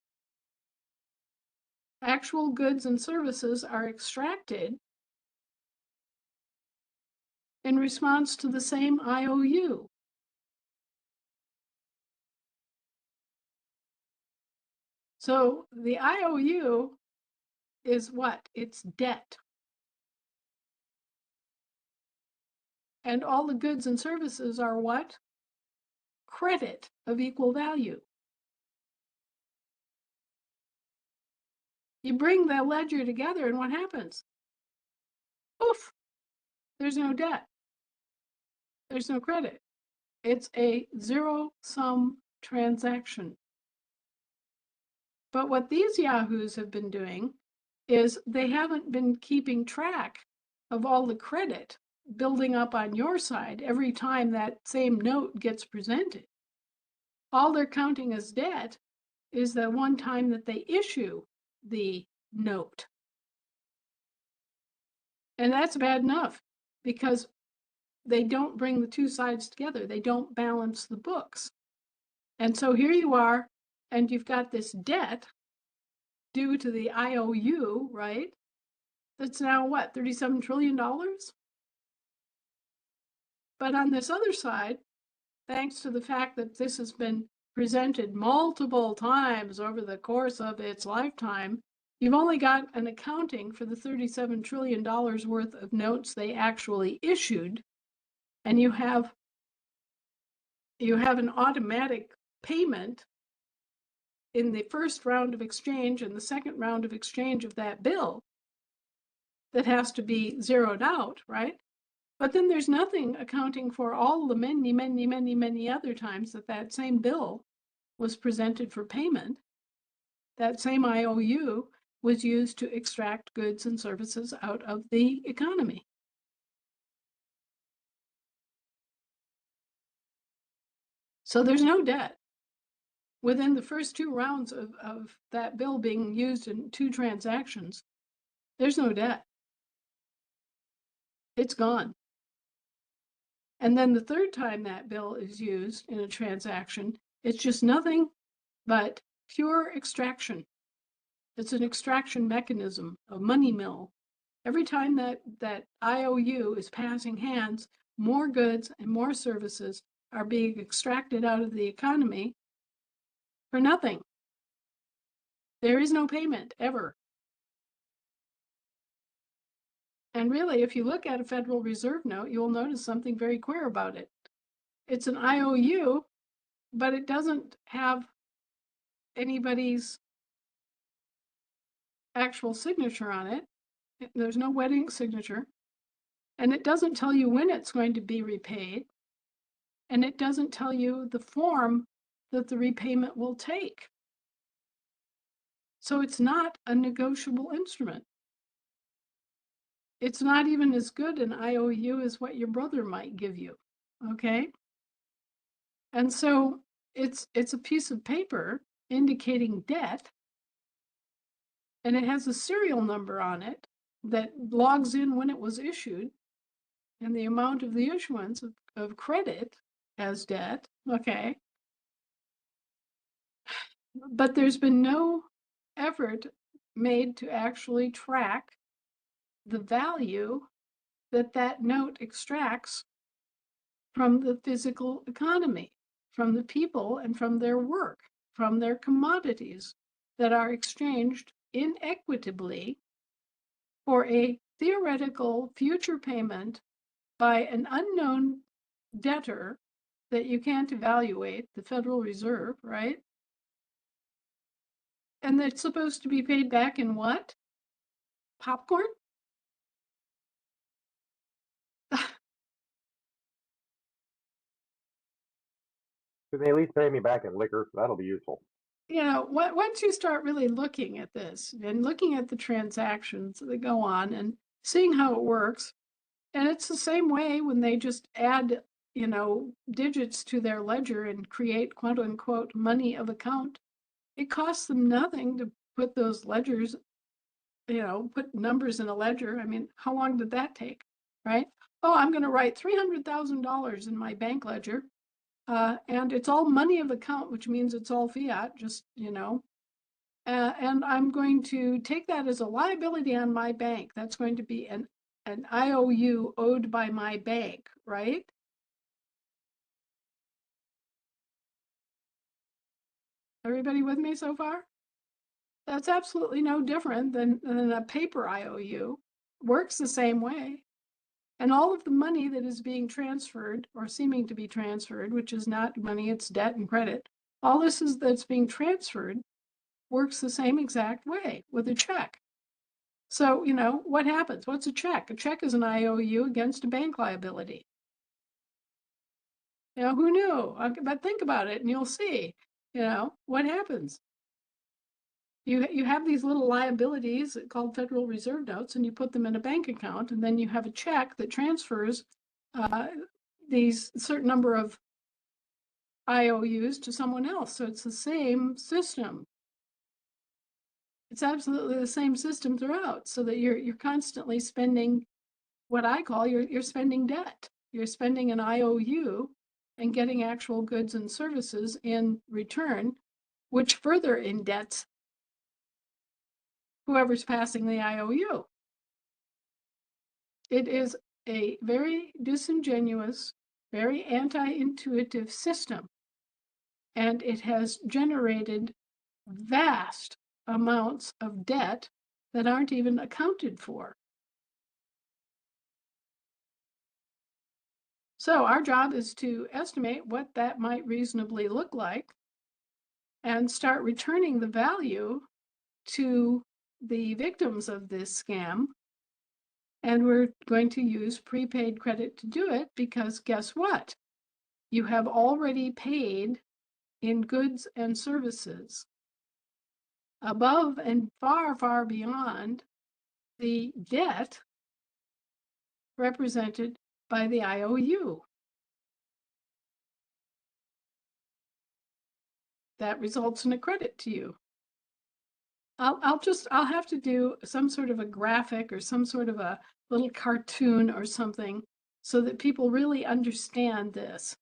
Actual goods and services are extracted in response to the same IOU. So the IOU is what? It's debt. And all the goods and services are what? Credit of equal value. You bring the ledger together and what happens? Oof, there's no debt. There's no credit. It's a zero-sum transaction. But what these yahoos have been doing is they haven't been keeping track of all the credit building up on your side every time that same note gets presented. All they're counting as debt is the one time that they issue the note. And that's bad enough because they don't bring the two sides together. They don't balance the books. And so here you are, and you've got this debt due to the IOU, right? That's now what, $37 trillion? But on this other side, thanks to the fact that this has been presented multiple times over the course of its lifetime, you've only got an accounting for the $37 trillion worth of notes they actually issued, and you have an automatic payment in the first round of exchange and the second round of exchange of that bill that has to be zeroed out, right? But then there's nothing accounting for all the many, many, many, many other times that that same bill was presented for payment. That same IOU was used to extract goods and services out of the economy. So there's no debt. Within the first two rounds of that bill being used in two transactions, there's no debt. It's gone. And then the third time that bill is used in a transaction, it's just nothing but pure extraction. It's an extraction mechanism, a money mill. Every time that IOU is passing hands, more goods and more services are being extracted out of the economy for nothing. There is no payment ever. And really, if you look at a Federal Reserve note, you'll notice something very queer about it. It's an IOU, but it doesn't have anybody's actual signature on it. There's no wedding signature. And it doesn't tell you when it's going to be repaid. And it doesn't tell you the form that the repayment will take. So it's not a negotiable instrument. It's not even as good an IOU as what your brother might give you, okay? And so it's a piece of paper indicating debt, and it has a serial number on it that logs in when it was issued and the amount of the issuance of credit as debt, okay? But there's been no effort made to actually track the value that that note extracts from the physical economy, from the people and from their work, from their commodities that are exchanged inequitably for a theoretical future payment by an unknown debtor that you can't evaluate, the Federal Reserve, right? And that's supposed to be paid back in what? Popcorn? Could they at least pay me back in liquor? That'll be useful. You know, once you start really looking at this and looking at the transactions that go on and seeing how it works, and it's the same way when they just add, you know, digits to their ledger and create quote unquote money of account. It costs them nothing to put those ledgers, you know, put numbers in a ledger. I mean, how long did that take, right? Oh, I'm going to write $300,000 in my bank ledger. And it's all money of account, which means it's all fiat, just, you know, and I'm going to take that as a liability on my bank. That's going to be an IOU owed by my bank, right? Everybody with me so far? That's absolutely no different than a paper IOU. Works the same way. And all of the money that is being transferred or seeming to be transferred, which is not money, it's debt and credit, all this is that's being transferred works the same exact way with a check. So, you know, what happens? What's a check? A check is an IOU against a bank liability. You know, who knew? But think about it and you'll see, you know, what happens. You have these little liabilities called Federal Reserve notes, and you put them in a bank account, and then you have a check that transfers these certain number of IOUs to someone else. So it's the same system. It's absolutely the same system throughout, so that you're constantly spending what I call you're spending debt. You're spending an IOU and getting actual goods and services in return, which further indebts whoever's passing the IOU. It is a very disingenuous, very anti-intuitive system, and it has generated vast amounts of debt that aren't even accounted for. So our job is to estimate what that might reasonably look like and start returning the value to the victims of this scam. And we're going to use prepaid credit to do it because guess what? You have already paid in goods and services above and far, far beyond the debt represented by the IOU. That results in a credit to you. I'll have to do some sort of a graphic or some sort of a little cartoon or something so that people really understand this.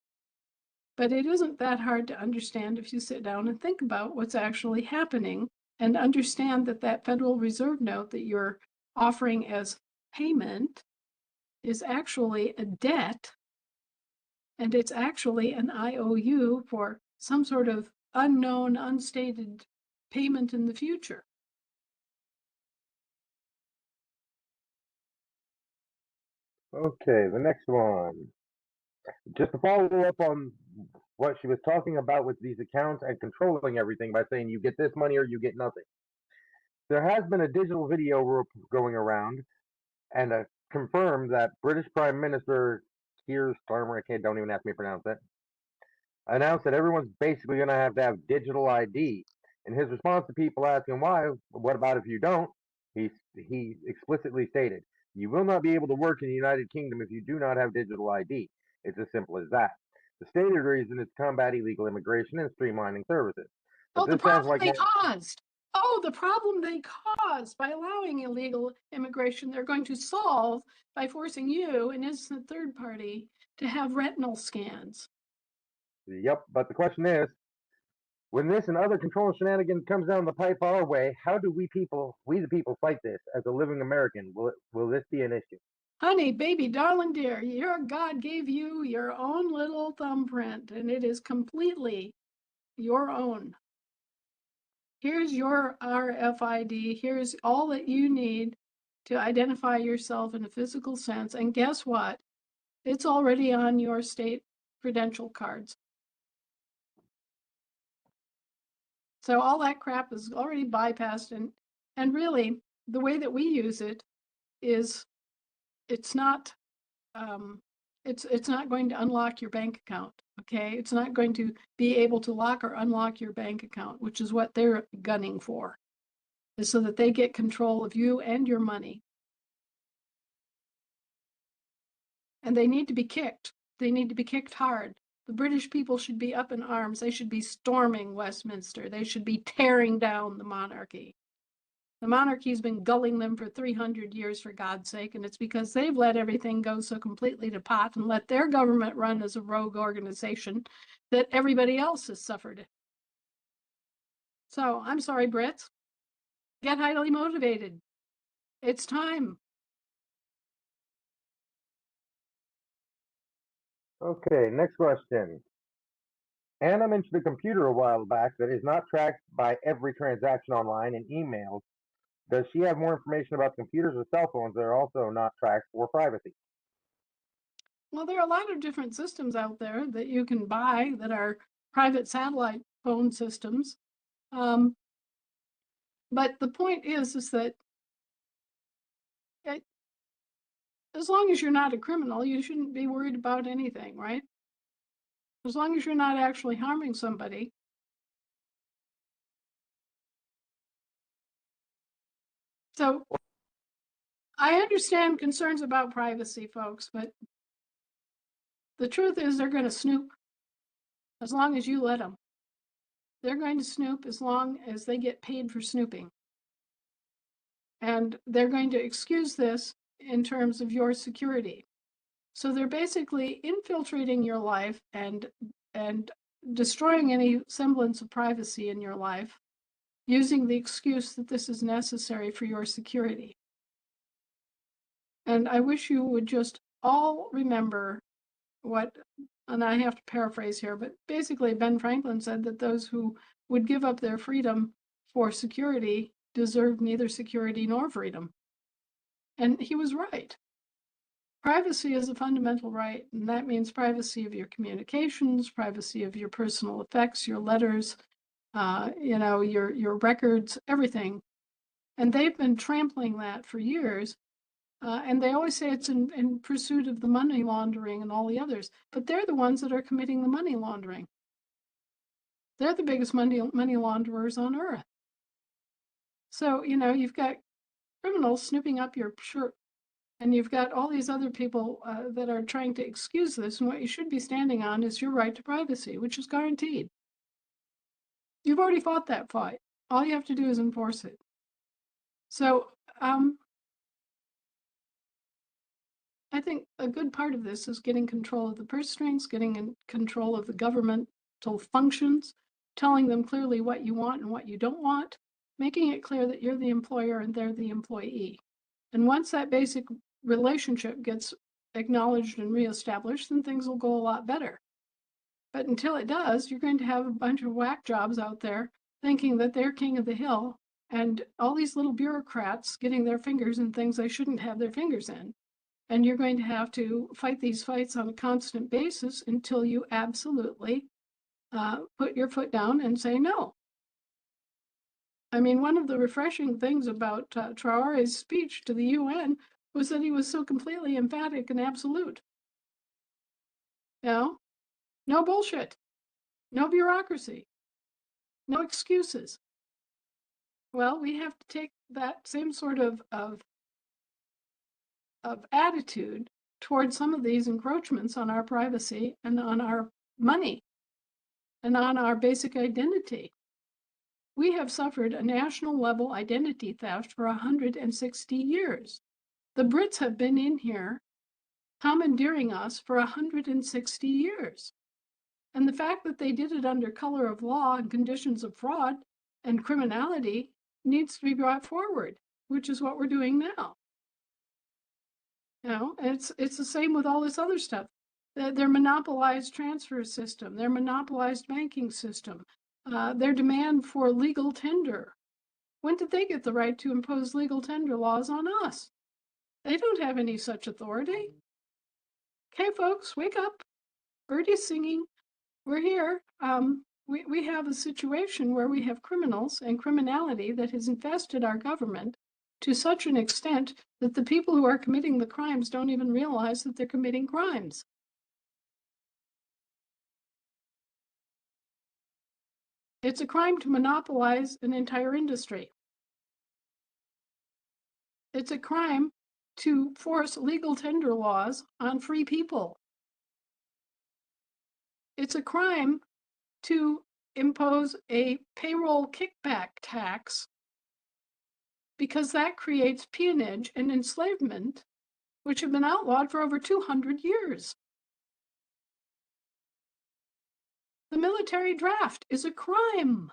But it isn't that hard to understand if you sit down and think about what's actually happening and understand that that Federal Reserve note that you're offering as payment is actually a debt, and it's actually an IOU for some sort of unknown, unstated payment in the future. Okay, the next one. Just to follow up on what she was talking about with these accounts and controlling everything by saying you get this money or you get nothing. There has been a digital video going around and confirmed that British Prime Minister Keir Starmer, don't even ask me to pronounce it, announced that everyone's basically going to have digital ID. In his response to people asking why, what about if you don't? He explicitly stated, "You will not be able to work in the United Kingdom if you do not have digital ID. It's as simple as that." The stated reason is to combat illegal immigration and streamlining services. Oh, the this sounds problem like they caused. Oh, the problem they caused by allowing illegal immigration, they're going to solve by forcing you, an innocent third party, to have retinal scans. yep. But the question is, when this and other control shenanigans comes down the pipe our way, how do we the people, fight this as a living American? Will this be an issue? Honey, baby, darling, dear, your God gave you your own little thumbprint, and it is completely your own. Here's your RFID. Here's all that you need to identify yourself in a physical sense. And guess what? It's already on your state credential cards. So all that crap is already bypassed. And really, the way that we use it is it's not it's not going to unlock your bank account. Okay, it's not going to be able to lock or unlock your bank account, which is what they're gunning for, is so that they get control of you and your money. And they need to be kicked. They need to be kicked hard. The British people should be up in arms. They should be storming Westminster. They should be tearing down the monarchy. The monarchy's been gulling them for 300 years, for God's sake, and it's because they've let everything go so completely to pot and let their government run as a rogue organization that everybody else has suffered. So I'm sorry, Brits. Get highly motivated. It's time. Okay, next question. Anna mentioned a computer a while back that is not tracked by every transaction online and emails. Does she have more information about computers or cell phones that are also not tracked for privacy? Well, there are a lot of different systems out there that you can buy that are private satellite phone systems. But the point is that as long as you're not a criminal, you shouldn't be worried about anything, right? As long as you're not actually harming somebody. So I understand concerns about privacy, folks, but the truth is they're going to snoop as long as you let them. They're going to snoop as long as they get paid for snooping. And they're going to excuse this in terms of your security. So they're basically infiltrating your life and destroying any semblance of privacy in your life, using the excuse that this is necessary for your security. And I wish you would just all remember what, and I have to paraphrase here, but basically Ben Franklin said that those who would give up their freedom for security deserved neither security nor freedom. And he was right. Privacy is a fundamental right, and that means privacy of your communications, privacy of your personal effects, your letters, your records, everything. And they've been trampling that for years. And they always say it's in pursuit of the money laundering and all the others, but they're the ones that are committing the money laundering. They're the biggest money launderers on earth. So, you've got criminals snooping up your shirt, and you've got all these other people that are trying to excuse this, and what you should be standing on is your right to privacy, which is guaranteed. You've already fought that fight. All you have to do is enforce it. So, I think a good part of this is getting control of the purse strings, getting in control of the governmental functions, telling them clearly what you want and what you don't want, making it clear that you're the employer and they're the employee. And once that basic relationship gets acknowledged and reestablished, then things will go a lot better. But until it does, you're going to have a bunch of whack jobs out there thinking that they're king of the hill, and all these little bureaucrats getting their fingers in things they shouldn't have their fingers in. And you're going to have to fight these fights on a constant basis until you absolutely put your foot down and say no. I mean, one of the refreshing things about Traore's speech to the UN was that he was so completely emphatic and absolute. No bullshit, no bureaucracy, no excuses. Well, we have to take that same sort of attitude towards some of these encroachments on our privacy and on our money and on our basic identity. We have suffered a national level identity theft for 160 years. The Brits have been in here commandeering us for 160 years. And the fact that they did it under color of law and conditions of fraud and criminality needs to be brought forward, which is what we're doing now. You know, it's the same with all this other stuff. Their monopolized transfer system, their monopolized banking system, their demand for legal tender. When did they get the right to impose legal tender laws on us? They don't have any such authority. Okay, folks, wake up. Birdie's singing. We're here. We have a situation where we have criminals and criminality that has infested our government to such an extent that the people who are committing the crimes don't even realize that they're committing crimes. It's a crime to monopolize an entire industry. It's a crime to force legal tender laws on free people. It's a crime to impose a payroll kickback tax because that creates peonage and enslavement, which have been outlawed for over 200 years. The military draft is a crime.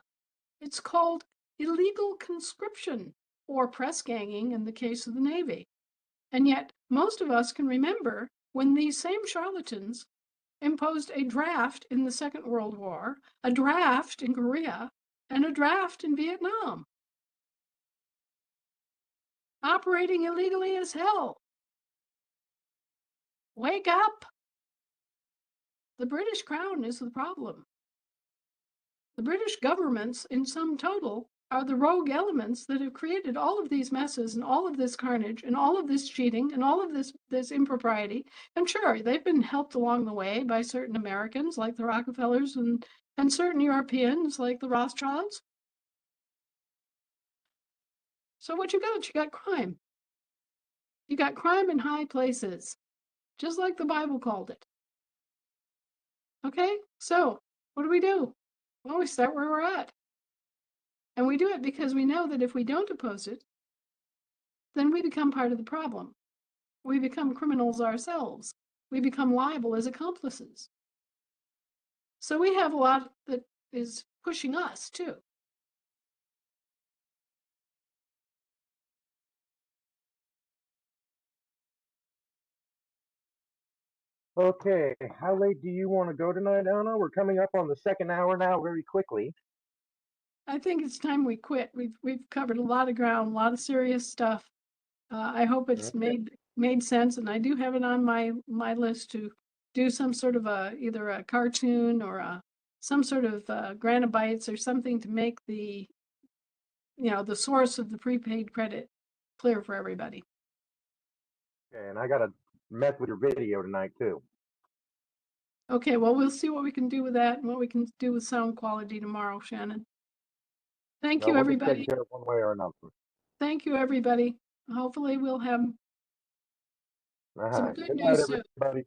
It's called illegal conscription or press ganging in the case of the Navy. And yet, most of us can remember when these same charlatans imposed a draft in the Second World War, a draft in Korea, and a draft in Vietnam. Operating illegally as hell. Wake up! The British Crown is the problem. The British governments, in sum total, are the rogue elements that have created all of these messes and all of this carnage and all of this cheating and all of this impropriety. And sure, they've been helped along the way by certain Americans like the Rockefellers and certain Europeans like the Rothschilds. So what you got? You got crime. You got crime in high places, just like the Bible called it. Okay, so what do? Well, we start where we're at. And we do it because we know that if we don't oppose it, then we become part of the problem. We become criminals ourselves. We become liable as accomplices. So we have a lot that is pushing us too. Okay, how late do you want to go tonight, Anna? We're coming up on the second hour now very quickly. I think it's time we quit. We've covered a lot of ground, a lot of serious stuff. I hope it's made sense, and I do have it on my list to do some sort of either a cartoon or some sort of granabites or something to make the source of the prepaid credit clear for everybody. Okay, and I got to mess with your video tonight too. Okay, well, we'll see what we can do with that and what we can do with sound quality tomorrow, Shannon. Thank you, everybody. We'll take care of one way or another. Thank you, everybody. Hopefully we'll have some good news soon. Everybody.